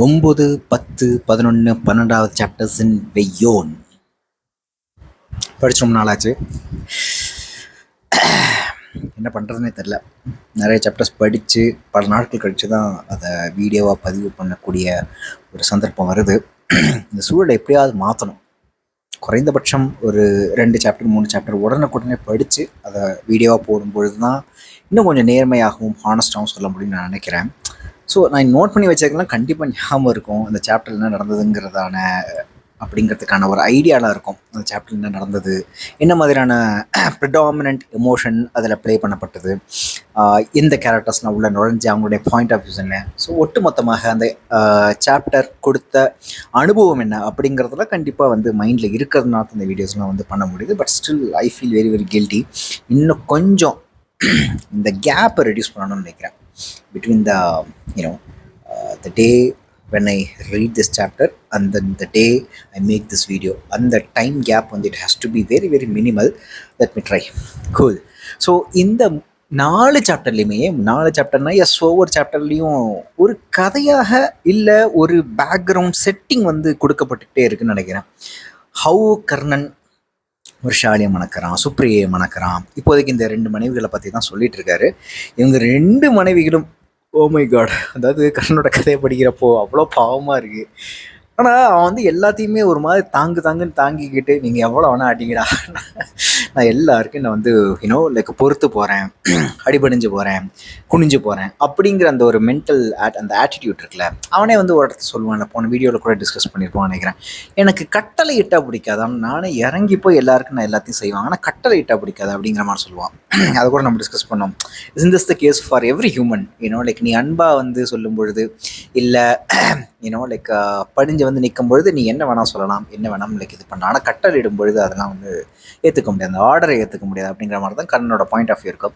9, 10, 11, 12வது சாப்டர்ஸ் இன் வெய்யோன் படிச்சு ரொம்ப நாளாச்சு. என்ன பண்ணுறதுனே தெரில. நிறைய சாப்டர்ஸ் படித்து பல நாட்கள் கழித்து தான் அதை வீடியோவாக பதிவு பண்ணக்கூடிய ஒரு சந்தர்ப்பம் வருது. இந்த சூழலை எப்படியாவது மாற்றணும். குறைந்தபட்சம் ஒரு 2 சாப்டர் 3 சாப்டர் உடனுக்குடனே படித்து அதை வீடியோவாக போடும்பொழுது தான் இன்னும் கொஞ்சம் நேர்மையாகவும் ஹானஸ்டாகவும் சொல்ல முடியும்னு நான் நினைக்கிறேன். ஸோ நான் நோட் பண்ணி வச்சிருக்கலாம், கண்டிப்பாக ஞாபகம் இருக்கும் அந்த சாப்டர் என்ன நடந்ததுங்கிறதான அப்படிங்கிறதுக்கான ஒரு ஐடியாலாம் இருக்கும். அந்த சாப்டர் என்ன நடந்தது, என்ன மாதிரியான ப்ரிடாமினன்ட் எமோஷன் அதில் ப்ளே பண்ணப்பட்டது, எந்த கேரக்டர்ஸ்லாம் உள்ள நுழைஞ்சு அவங்களுடைய பாயிண்ட் ஆஃப் வியூஸ் என்ன, ஸோ ஒட்டு மொத்தமாக அந்த சாப்டர் கொடுத்த அனுபவம் என்ன அப்படிங்கிறதுல கண்டிப்பாக வந்து மைண்டில் இருக்கிறதுனால இந்த வீடியோஸ்லாம் வந்து பண்ண முடியுது. But still I feel very very guilty. இன்னும் கொஞ்சம் இந்த கேப்பை ரெடியூஸ் பண்ணணும்னு நினைக்கிறேன் between the day when I read this chapter and then the day I make this video, and the time gap and it has to be very very minimal. Let me try. Cool. So இந்த 4 சாப்டர்லையுமே 4 சாப்டர்னா ஒவ்வொரு சாப்டர்லேயும் ஒரு கதையாக இல்லை ஒரு background setting வந்து கொடுக்கப்பட்டுகிட்டே இருக்குன்னு நினைக்கிறேன். How Karnan விஷாலியை மணக்கிறான், சுப்ரியை மணக்கிறான். இப்போதைக்கு இந்த 2 மனைவிகளை பற்றி தான் சொல்லிட்டு இருக்காரு. இவங்க 2 மனைவிகளும் ஓ மை காட், அதாவது கர்ணனோட கதையை படிக்கிறப்போ அவ்வளோ பாவமாக இருக்குது. ஆனால் அவன் வந்து எல்லாத்தையுமே ஒரு மாதிரி தாங்குன்னு தாங்கிக்கிட்டு நீங்கள் எவ்வளோ வேணால் அடிங்கடா, நான் எல்லாருக்கும் நான் வந்து லைக் பொறுத்து போகிறேன், அடிபடிஞ்சு போகிறேன், குனிஞ்சு போகிறேன் அப்படிங்கிற அந்த ஒரு மென்டல் அந்த ஆட்டிடியூட் இருக்குல்ல, அவனே வந்து ஒரு இடத்துல சொல்லுவான். போன வீடியோவில் கூட டிஸ்கஸ் பண்ணியிருப்போம் நினைக்கிறேன். எனக்கு கட்டளை இட்டால் பிடிக்காது, ஆனால் நானே இறங்கி போய் எல்லாருக்கும் நான் எல்லாத்தையும் செய்வாங்க, ஆனால் கட்டளை இட்டால் பிடிக்காது அப்படிங்கிற மாதிரி சொல்லுவான். அதை கூட நம்ம டிஸ்கஸ் பண்ணோம். Is this the case for every human? Like நீ அன்பாக வந்து சொல்லும் பொழுது, இல்லை லைக் படிஞ்சு வந்து நிற்கும் பொழுது நீ என்ன வேணால் சொல்லலாம், என்ன வேணாம் லைக் இது பண்ணலாம், ஆனால் கட்டளை இடும் பொழுது அதெல்லாம் வந்து ஏற்றுக்க முடியாது, அந்த ஆர்டரை ஏற்றுக்க முடியாது அப்படிங்கிற மாதிரி தான் கர்ணனோட பாயிண்ட் ஆஃப் வியூ இருக்கும்.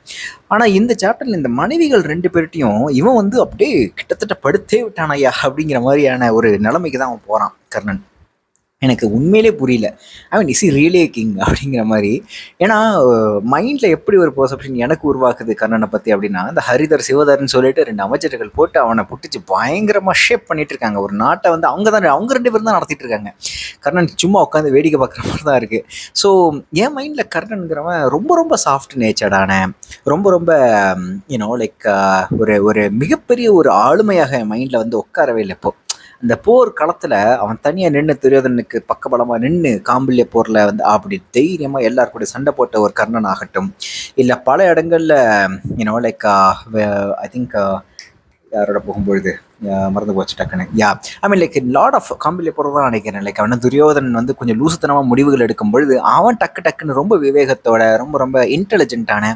ஆனால் இந்த சாப்டரில் இந்த மனைவிகள் 2 பேர்ட்டையும் இவன் வந்து அப்படியே கிட்டத்தட்ட படுத்தே விட்டானையா அப்படிங்கிற மாதிரியான ஒரு நிலைமைக்கு தான் அவன் போகிறான் கர்ணன். எனக்கு உண்மையிலே புரியல. ஐ மீன், இஸ் ரியலே கிங் அப்படிங்கிற மாதிரி. ஏன்னா மைண்டில் எப்படி ஒரு பெர்செப்ஷன் எனக்கு உருவாக்குது கர்ணனை பற்றி அப்படின்னா, இந்த ஹரிதர் சிவதர்ன்னு சொல்லிட்டு 2 அமைச்சர்கள் போட்டு அவனை புட்டிச்சு பயங்கரமாக ஷேப் பண்ணிட்டு இருக்காங்க. ஒரு நாட்டை வந்து அவங்க 2 பேரும் தான் நடத்திட்டு இருக்காங்க. கர்ணன் சும்மா உட்காந்து வேடிக்கை பார்க்குற மாதிரி தான் இருக்குது. ஸோ என் மைண்டில் கர்ணனுங்கிறவன் ரொம்ப ரொம்ப சாஃப்ட் நேச்சர்டான, ரொம்ப லைக் ஒரு மிகப்பெரிய ஒரு ஆளுமையாக என் மைண்டில் வந்து உட்காரவே இல்லை. இப்போ அந்த போர் களத்தில் அவன் தனியாக நின்று துரியோதனுக்கு பக்கபலமாக நின்று காம்பில்ய போரில் வந்து அப்படி தைரியமாக எல்லாருக்கூட சண்டை போட்ட ஒரு கர்ணன் ஆகட்டும், இல்லை பல இடங்களில் லைக் ஐ திங்க் யாரோட போகும்பொழுது மறந்து போச்சு டக்குன்னு, ஐ மீன் லைக் லாட் ஆஃப் காம்பில்ய போர் தான் நினைக்கிறேன். லைக் அவன் துரியோதன் வந்து கொஞ்சம் லூசுத்தனமாக முடிவுகள் எடுக்கும் பொழுது அவன் டக்குன்னு ரொம்ப விவேகத்தோட ரொம்ப இன்டெலிஜென்ட்டான,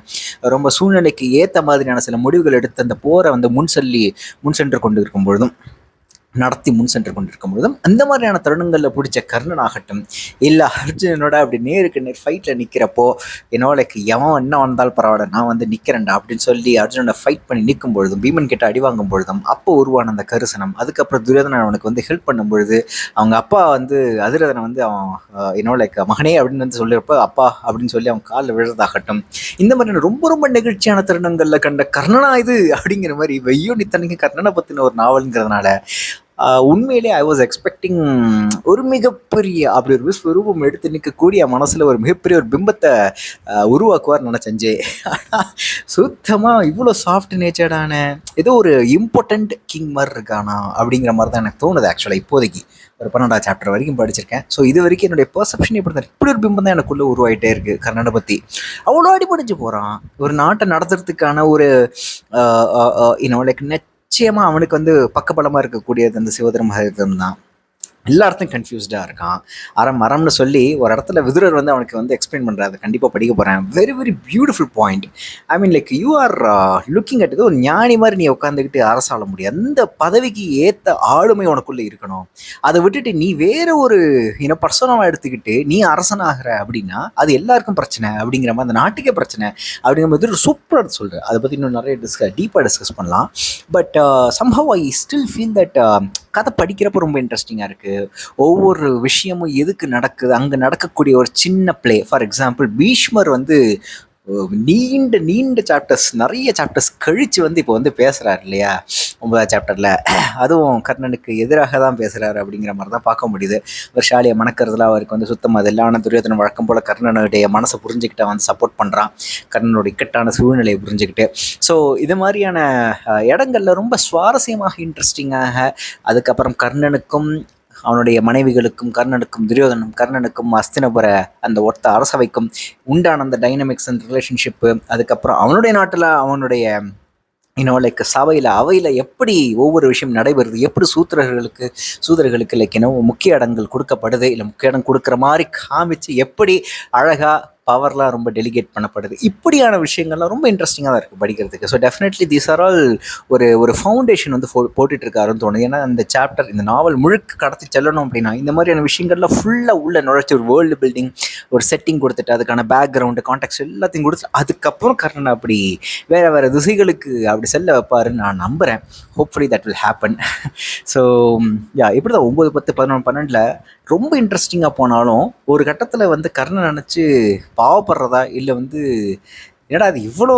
ரொம்ப சூழ்நிலைக்கு ஏற்ற மாதிரியான சில முடிவுகள் எடுத்து அந்த போரை வந்து முன் சென்று கொண்டு இருக்கும் பொழுதும் முன் சென்று கொண்டிருக்கும் பொழுதும் அந்த மாதிரியான தருணங்களில் பிடிச்ச கர்ணன் ஆகட்டும், இல்லை அர்ஜுனனோட அப்படி நேருக்கு நேர் ஃபைட்டில் நிற்கிறப்போ லைக் எவன் என்ன வந்தாலும் பரவாயில்ல நான் வந்து நிற்கிறேன்டா அப்படின்னு சொல்லி அர்ஜுனனை ஃபைட் பண்ணி நிற்கும் பொழுதும், பீமன் கிட்ட அடி வாங்கும் பொழுதும் அப்போ உருவான அந்த கரிசனம், அதுக்கப்புறம் துரியோதனன் அவனுக்கு வந்து ஹெல்ப் பண்ணும் பொழுது அவங்க அப்பா வந்து அதிரதனை வந்து அவன் லைக் மகனே அப்படின்னு வந்து சொல்லியிருப்ப அப்பா அப்படின்னு சொல்லி அவன் காலில் விழுறதாகட்டும், இந்த மாதிரியான ரொம்ப நெகிழ்ச்சியான தருணங்களில் கண்ட கர்ணனா இது அப்படிங்கிற மாதிரி வெய்யோன் இத்தனைக்கு கர்ணனை பற்றின ஒரு நாவல்ங்கிறதுனால உண்மையிலே ஐ வாஸ் எக்ஸ்பெக்டிங் ஒரு மிகப்பெரிய அப்படி ஒரு விஸ்வரூபம் எடுத்து நிற்கக்கூடிய மனசில் ஒரு மிகப்பெரிய ஒரு பிம்பத்தை உருவாக்குவார் நினச்சஞ்சே. சுத்தமாக இவ்வளோ சாஃப்ட் நேச்சர்டான ஏதோ ஒரு இம்பார்ட்டண்ட் கிங் மாதிரி இருக்கானா அப்படிங்கிற மாதிரி தான் எனக்கு தோணுது. ஆக்சுவலாக இப்போதைக்கு ஒரு 12வது சாப்டர் வரைக்கும் படிச்சிருக்கேன். ஸோ இது வரைக்கும் என்னுடைய பெர்செப்ஷன் இப்படி ஒரு பிம்பம் தான் எனக்குள்ளே உருவாகிட்டே இருக்குது கர்ணனை பற்றி. அவ்வளோ அடிபடிஞ்சு போகிறான். ஒரு நாட்டை நடத்துறதுக்கான ஒரு லைக் நிச்சயமாக அவனுக்கு வந்து பக்கபலமாக இருக்கக்கூடியது அந்த சிவதர்ம ஹரிதம் தான். எல்லாத்தையும் கன்ஃபியூஸ்டாக இருக்கான். மரம்னு சொல்லி ஒரு இடத்துல விதுரர் வந்து அவனுக்கு வந்து எக்ஸ்பிளைன் பண்ணுறாரு. அதை கண்டிப்பாக படிக்க போகிறேன். Very very beautiful point. I mean like you are looking at இது ஒரு ஞானி மாதிரி நீ உட்காந்துக்கிட்டு அரசாள முடியாது. அந்த பதவிக்கு ஏற்ற ஆளுமை உனக்குள்ளே இருக்கணும். அதை விட்டுட்டு நீ வேற ஒரு பர்சனாக எடுத்துக்கிட்டு நீ அரசனாகிற அப்படின்னா அது எல்லாருக்கும் பிரச்சனை அப்படிங்கிற மாதிரி, அந்த நாட்டுக்கே பிரச்சனை அப்படிங்கிற மாதிரி சூப்பராக சொல்கிறேன். அதை பற்றி இன்னும் நிறைய டீப்பாக டிஸ்கஸ் பண்ணலாம். But somehow I still feel that கதை படிக்கிறப்ப ரொம்ப இன்ட்ரெஸ்டிங்காக இருக்குது. ஒவ்வொரு விஷயமும் எதுக்கு நடக்குது, அங்கே நடக்கக்கூடிய ஒரு சின்ன பிளே. ஃபார் எக்ஸாம்பிள் பீஷ்மர் வந்து நீண்ட சாப்டர்ஸ் நிறைய சாப்டர்ஸ் கழித்து வந்து இப்போ வந்து பேசுகிறார் இல்லையா. 9வது சாப்டரில். அதுவும் கர்ணனுக்கு எதிராக தான் பேசுகிறாரு அப்படிங்கிற மாதிரி தான் பார்க்க முடியுது. ஒரு ஷாலியை மணக்கிறதுல அவருக்கு வந்து சுத்தம் அது இல்லை. ஆனால் துரியோதனன் வழக்கம் போல் கர்ணனுடைய மனசை புரிஞ்சுக்கிட்ட வந்து சப்போர்ட் பண்ணுறான், கர்ணனுடைய இக்கட்டான சூழ்நிலையை புரிஞ்சுக்கிட்டு. ஸோ இது மாதிரியான இடங்கள்ல ரொம்ப சுவாரஸ்யமாக, இன்ட்ரெஸ்டிங்காக, அதுக்கப்புறம் கர்ணனுக்கும் அவனுடைய மனைவிகளுக்கும் கர்ணனுக்கும் அஸ்தினபுர அந்த ஒத்த அரசவைக்கும் உண்டான அந்த டைனமிக்ஸ் அண்ட் ரிலேஷன்ஷிப்பு, அதுக்கப்புறம் அவனுடைய நாட்டில் அவனுடைய லைக் அவையில் எப்படி ஒவ்வொரு விஷயம் நடைபெறுது, எப்படி சூதர்களுக்கு லைக் முக்கிய இடங்கள் கொடுக்கப்படுது, இல்லை முக்கிய இடம் கொடுக்குற மாதிரி காமிச்சு எப்படி அழகாக பவர்லாம் ரொம்ப டெலிகேட் பண்ணப்படுது. இப்படியான விஷயங்கள்லாம் ரொம்ப இன்ட்ரெஸ்டிங்காக தான் இருக்குது படிக்கிறதுக்கு. So definitely these are all ஒரு ஃபவுண்டேஷன் வந்து போட்டுட்ருக்காருன்னு தோணுது. ஏன்னா இந்த சாப்டர், இந்த நாவல் முழுக்க கடத்தி செல்லணும் அப்படின்னா இந்த மாதிரியான விஷயங்கள்லாம் ஃபுல்லாக உள்ள நுழைச்சி ஒரு வேர்ல்டு பில்டிங், ஒரு செட்டிங் கொடுத்துட்டு அதுக்கான பேக்ரவுண்டு, கான்டெக்ட் எல்லாத்தையும் கொடுத்துட்டு அதுக்கப்புறம் கர்ணன் அப்படி வேறு திசைகளுக்கு அப்படி செல்ல வைப்பாருன்னு நான் நம்புகிறேன். Hopefully that will happen. So இப்படி தான் 9, 10, 11, 12 ரொம்ப இன்ட்ரெஸ்டிங்காக போனாலும் ஒரு கட்டத்தில் வந்து கர்ணன் நினச்சி பாவப்படுறதா, இல்லை வந்து என்னடா அது இவ்வளோ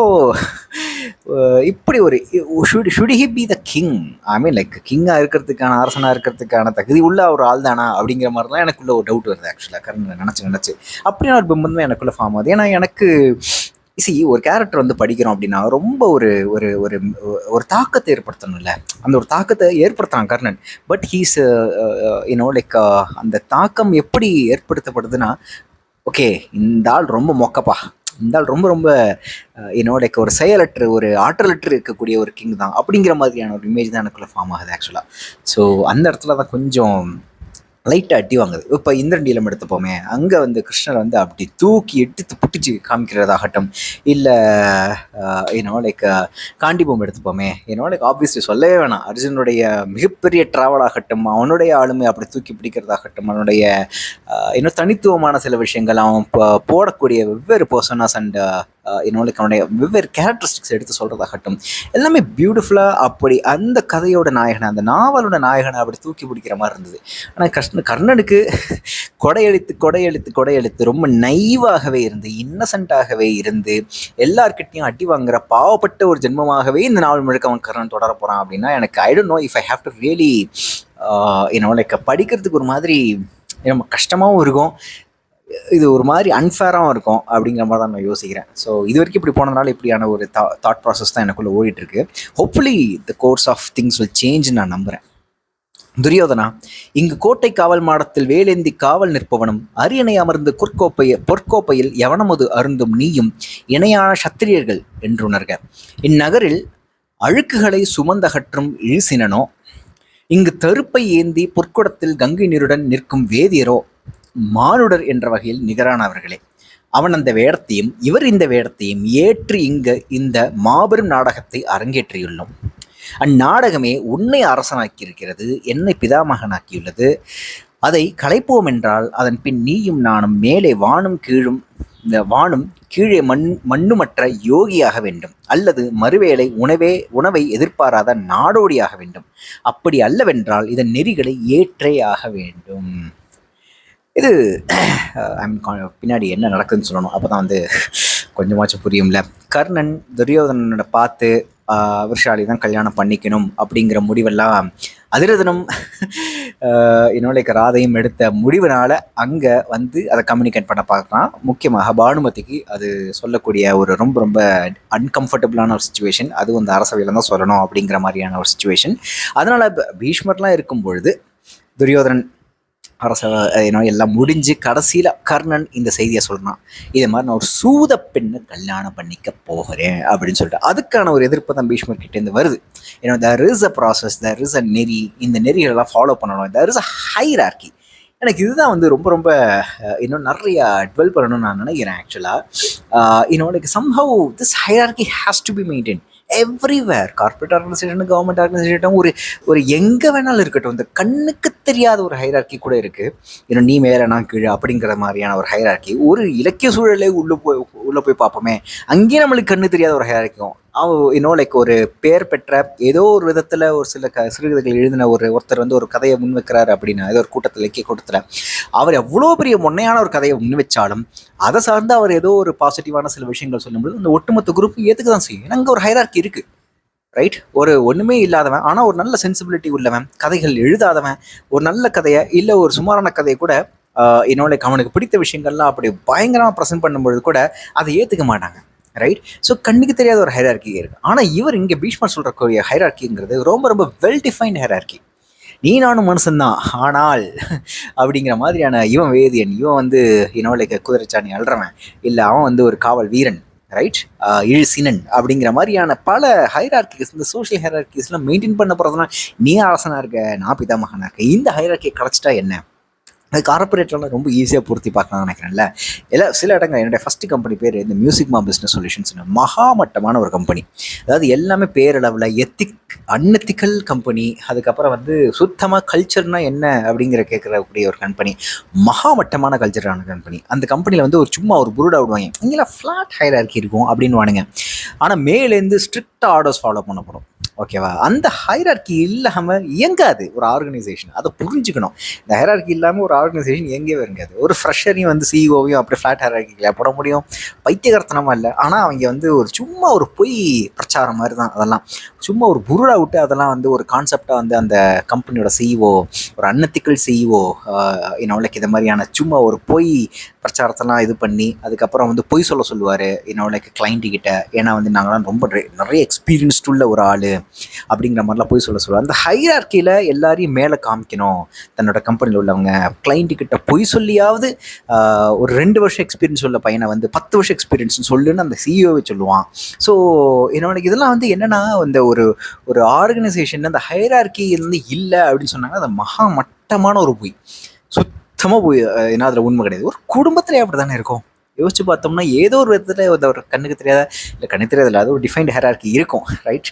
இப்படி ஒரு should he be the king, I mean like கிங்காக இருக்கிறதுக்கான, அரசனாக இருக்கிறதுக்கான தகுதி உள்ள ஒரு ஆள் தானா அப்படிங்கிற மாதிரிலாம் எனக்குள்ள ஒரு டவுட் வருது. ஆக்சுவலாக கர்ணன் நினச்சி அப்படியான ஒரு பிம்பம் தான் எனக்குள்ளே ஃபார்ம் ஆகுது. ஏன்னா எனக்கு ஒரு கேரக்டர் வந்து படிக்கிறோம் அப்படின்னா ரொம்ப ஒரு ஒரு ஒரு ஒரு தாக்கத்தை ஏற்படுத்தணும்ல. அந்த ஒரு தாக்கத்தை ஏற்படுத்துகிறான் கர்ணன். பட் ஹீஸ் லைக் அந்த தாக்கம் எப்படி ஏற்படுத்தப்படுதுன்னா, ஓகே இந்த ஆள் ரொம்ப மொக்கப்பா, இந்த ஆள் ரொம்ப ரொம்ப லைக் ஒரு செயலற்று, ஒரு ஆற்றலற்று இருக்கக்கூடிய ஒரு கிங் தான் அப்படிங்கிற மாதிரியான ஒரு இமேஜ் தான் எனக்குள்ள ஃபார்ம் ஆகுது ஆக்சுவலாக. ஸோ அந்த இடத்துல தான் கொஞ்சம் லைட்டாக அடி வாங்குது. இப்போ இந்திரண்டீலம் எடுத்துப்போமே, அங்கே வந்து கிருஷ்ணர் வந்து அப்படி தூக்கி எடுத்து புட்டிச்சு காமிக்கிறதாகட்டும், இல்லை லைக் காண்டிபம் எடுத்துப்போமே, லைக் ஆப்வியஸ்லி சொல்லவே வேணாம், அர்ஜுனுடைய மிகப்பெரிய ட்ராவல் ஆகட்டும், அவனுடைய ஆளுமை அப்படி தூக்கி பிடிக்கிறதாகட்டும், அவனுடைய தனித்துவமான சில விஷயங்கள், அவன் போடக்கூடிய வெவ்வேறு பர்சனாஸ் அண்ட் லைக் அவனுடைய வெவ்வேறு கேரக்டரிஸ்டிக்ஸ் எடுத்து சொல்கிறதாகட்டும், எல்லாமே பியூட்டிஃபுல்லாக அப்படி அந்த கதையோட நாயகனை, அந்த நாவலோட நாயகனை அப்படி தூக்கி பிடிக்கிற மாதிரி இருந்தது. ஆனால் கர்ணனுக்கு கொடையெழுத்து ரொம்ப நைவாகவே இருந்து, இன்னசென்ட்டாகவே இருந்து, எல்லார்கிட்டையும் அடி வாங்குற பாவப்பட்ட ஒரு ஜென்மமாகவே இந்த நாவல் முழுக்க அவன் கர்ணன் தொடர போகிறான் அப்படின்னா எனக்கு ஐ don't know if I have to really like படிக்கிறதுக்கு ஒரு மாதிரி ரொம்ப கஷ்டமாகவும் இருக்கும், இது ஒரு மாதிரி அன்ஃபேராகவும் இருக்கும் அப்படிங்கிற மாதிரி தான் நான் யோசிக்கிறேன். ஸோ இது வரைக்கும் இப்படி போனதுனால இப்படியான ஒரு தாட் ப்ராசஸ் தான் எனக்குள்ளே ஓடிட்டுருக்கு. Hopefully the course of things will change நான் நம்புகிறேன். துரியோதனா, இங்கு கோட்டை காவல் மாடத்தில் வேலேந்தி காவல் நிற்பவனும், அரியணை அமர்ந்து பொற்கோப்பையில் எவனமுது அருந்தும் நீயும் இணையான சத்திரியர்கள் என்றுணர்க. இந்நகரில் அழுக்குகளை சுமந்தகற்றும் இழிசினனோ, இங்கு தருப்பை ஏந்தி பொற்குடத்தில் கங்கை நீருடன் நிற்கும் வேதியரோ மானுடர் என்ற வகையில் நிகரானவர்களே. அவன் அந்த வேடத்தையும் இவர் இந்த வேடத்தையும் ஏற்று இங்கு இந்த மாபெரும் நாடகத்தை அரங்கேற்றியுள்ளோம். அந்நாடகமே உன்னை அரசனாக்கியிருக்கிறது, என்னை பிதாமகனாக்கியுள்ளது. அதை கலைப்போம் என்றால் அதன் பின் நீயும் நானும் மேலே வானும் கீழே மண்ணுமற்ற யோகியாக வேண்டும், அல்லது மறுவேளை உணவை எதிர்பாராத நாடோடியாக வேண்டும். அப்படி அல்லவென்றால் இதன் நெறிகளை ஏற்றே ஆக வேண்டும். இது பின்னாடி என்ன நடக்குதுன்னு சொல்லணும், அப்போ தான் வந்து கொஞ்சமாச்சும் புரியும்ல. கர்ணன் துரியோதனனோட பார்த்து விஷாலி தான் கல்யாணம் பண்ணிக்கணும் அப்படிங்கிற முடிவெல்லாம் அதிரதனும் லைக் ராதையும் எடுத்த முடிவுனால அங்கே வந்து அதை கம்யூனிகேட் பண்ண பார்க்குறான். முக்கியமாக பானுமதிக்கு அது சொல்லக்கூடிய ஒரு ரொம்ப ரொம்ப அன்கம்ஃபர்டபுளான ஒரு சுச்சுவேஷன், அதுவும் அந்த அரசவையில் தான் சொல்லணும் அப்படிங்கிற மாதிரியான ஒரு சுச்சுவேஷன். அதனால் பீஷ்மர்லாம் இருக்கும் பொழுது துரியோதனன் அரச எல்லாம் முடிஞ்சு கடைசியில் கர்ணன் இந்த செய்தியை சொல்கிறான், இதே மாதிரி நான் ஒரு சூத பெண்ணை கல்யாணம் பண்ணிக்க போகிறேன் அப்படின்னு சொல்லிட்டு. அதுக்கான ஒரு எதிர்ப்பு தான் பீஷ்மர் கிட்டேருந்து வருது. There is a process, there is a நெறி, இந்த நெறிகளெல்லாம் ஃபாலோ பண்ணணும், தேர் இஸ் அ ஹைரார்கி. எனக்கு இதுதான் வந்து ரொம்ப ரொம்ப நிறையா டுவெல் பண்ணணும்னு நான் நினைக்கிறேன் ஆக்சுவலாக. Like somehow this hierarchy has to be maintain everywhere. Corporate organisation, government organisation, ஒரு எங்கே வேணாலும் இருக்கட்டும், இந்த கண்ணுக்கு தெரியாத ஒரு ஹைரார்கி கூட இருக்குது. நீ மேலே நான் கீழே அப்படிங்கிற மாதிரியான ஒரு ஹைரார்கி. ஒரு இலக்கிய சூழலே உள்ளே போய் பார்ப்போமே, அங்கேயே நம்மளுக்கு கண்ணு தெரியாத ஒரு ஹைரார்க்கியும் லைக் ஒரு பேர் பெற்ற ஏதோ ஒரு விதத்தில் ஒரு சில சிறுகதைகள் எழுதின ஒருத்தர் வந்து ஒரு கதையை முன் வைக்கிறாரு அப்படின்னா, ஏதோ ஒரு கூட்டத்தில் இலக்கிய கூட்டத்தில் அவர் எவ்வளோ பெரிய முன்னையான ஒரு கதையை முன் வச்சாலும் அதை சார்ந்து அவர் ஏதோ ஒரு பாசிட்டிவான சில விஷயங்கள் சொல்லும்போது அந்த ஒட்டுமொத்த குரூப் ஏற்றுக்க தான் செய்யும். அங்கே ஒரு ஹைரார்கி இருக்குது. ரைட்? ஒரு ஒண்ணுமே இல்லாதவன், ஆனா ஒரு நல்ல சென்சிபிலிட்டி உள்ளவன், கதைகள் எழுதாதவன், ஒரு நல்ல கதையை இல்ல ஒரு சுமாரான கதையை கூட என்னோட அவனுக்கு பிடித்த விஷயங்கள்லாம் அப்படி பயங்கரமா ப்ரெசென்ட் பண்ணும்பொழுது கூட அதை ஏத்துக்க மாட்டாங்க. ரைட்? ஸோ கண்ணுக்கு தெரியாத ஒரு ஹைரார்கி இருக்கு. ஆனா இவர் இங்க பீஷ்மர் சொல்றக்கூடிய ஹைரார்கிங்கிறது ரொம்ப ரொம்ப வெல் டிஃபைன்ட் ஹைரார்கி. நீ நானும் மனுஷன்தான், ஆனால் அப்படிங்கிற மாதிரியான இவன் வேதியன், இவன் வந்து லைக் குதிரைச்சாணி அல்றவன், இல்லை அவன் வந்து ஒரு காவல் வீரன், ரைட்? இழிசினன் அப்படிங்கிற மாதிரியான பல ஹைரார்கிஸ், இந்த சோஷியல் ஹைரார்கிஸ்லாம் மெயின்டைன் பண்ண போகிறதுனா நீ அரசனாக இருக்க, நான் பிதாமகனாக இருக்கேன். இந்த ஹைரார்கியை கிடச்சிட்டா என்ன? அது கார்பரேட்லாம் ரொம்ப ஈஸியாக பூர்த்தி பார்க்கலாம்னு நினைக்கிறேன்ல. எல்லாம் சில இடங்கள் என்னுடைய ஃபஸ்ட்டு கம்பெனி பேர் இந்த மியூசிக்மா பிஸ்னஸ் சொல்யூஷன்ஸ்னு மகாமட்டமான ஒரு கம்பெனி. அதாவது எல்லாமே பேரளவில் அன்எத்திக்கல் கம்பெனி. அதுக்கப்புறம் வந்து சுத்தமாக கல்ச்சர்னால் என்ன அப்படிங்கிற கேட்கக்கூடிய ஒரு கம்பெனி, மகாமட்டமான கல்ச்சரான கம்பெனி. அந்த கம்பெனியில் வந்து ஒரு சும்மா ஒரு புருடா விடுவாங்க, இங்கெல்லாம் ஃப்ளாட் ஹைரார்கி இருக்கும் அப்படின்னு வானுங்க. ஆனால் மேலேருந்து ஸ்ட்ரிக்டாக ஆர்டர்ஸ் ஃபாலோ பண்ணப்படும். ஓகேவா? அந்த ஹைரார்கி இல்லாமல் இயங்காது ஒரு ஆர்கனைசேஷன். அதை புரிஞ்சுக்கணும். இந்த ஹைரார்கி இல்லாமல் ஒரு ஆர்கனைசேஷன் எங்கேயே இருக்காது. ஒரு ஃப்ரெஷரையும் வந்து சிஇஓவையும் அப்படி ஃப்ளாட் ஹைரார்கியில் போட முடியும்? பைத்தியகர்த்தனமாக இல்லை. ஆனால் அவங்க வந்து ஒரு சும்மா ஒரு பொய் பிரச்சாரம் மாதிரி தான் அதெல்லாம். சும்மா ஒரு புருடா விட்டு அதெல்லாம் வந்து ஒரு கான்செப்டாக வந்து அந்த கம்பெனியோட சிஇஓ, ஒரு அன்எத்திக்கல் சிஇஓ லைக் இது மாதிரியான சும்மா ஒரு பொய் பிரச்சாரத்தெல்லாம் இது பண்ணி அதுக்கப்புறம் வந்து பொய் சொல்லுவார் லைக் கிளைண்ட்டு கிட்ட. ஏன்னா வந்து நாங்களாம் ரொம்ப நிறைய எக்ஸ்பீரியன்ஸ்டு உள்ள ஒரு ஆள் அப்படிங்கிற மாதிரிலாம் போய் சொல்லுவார். அந்த ஹைரார்கியில் எல்லாரையும் மேலே காமிக்கணும். தன்னோட கம்பெனியில் உள்ளவங்க கிளைண்ட்டு கிட்ட பொய் சொல்லியாவது ஒரு 2 வருஷம் எக்ஸ்பீரியன்ஸ் உள்ள பையனை வந்து 10 வருஷம் எக்ஸ்பீரியன்ஸ்னு சொல்லுன்னு அந்த சிஇஓவை சொல்லுவான். ஸோ இதெல்லாம் வந்து என்னென்னா, இந்த ஒரு ஆர்கனைசேஷன் அந்த ஹைரார்கி இருந்து இல்லை அப்படின்னு சொன்னாங்க. அது மகா மட்டமான ஒரு பொய், சுத்தமாக போய் ஏன்னா அதில் உண்மை கிடையாது. ஒரு குடும்பத்திலே அப்படி தானே இருக்கும். யோசிச்சு பார்த்தோம்னா ஏதோ ஒரு விதத்தில் ஒரு கண்ணுக்கு தெரியாத, இல்லை கண்ணுக்கு தெரியாத, அது ஒரு டிஃபைன்டு ஹைரார்கி இருக்கும். ரைட்?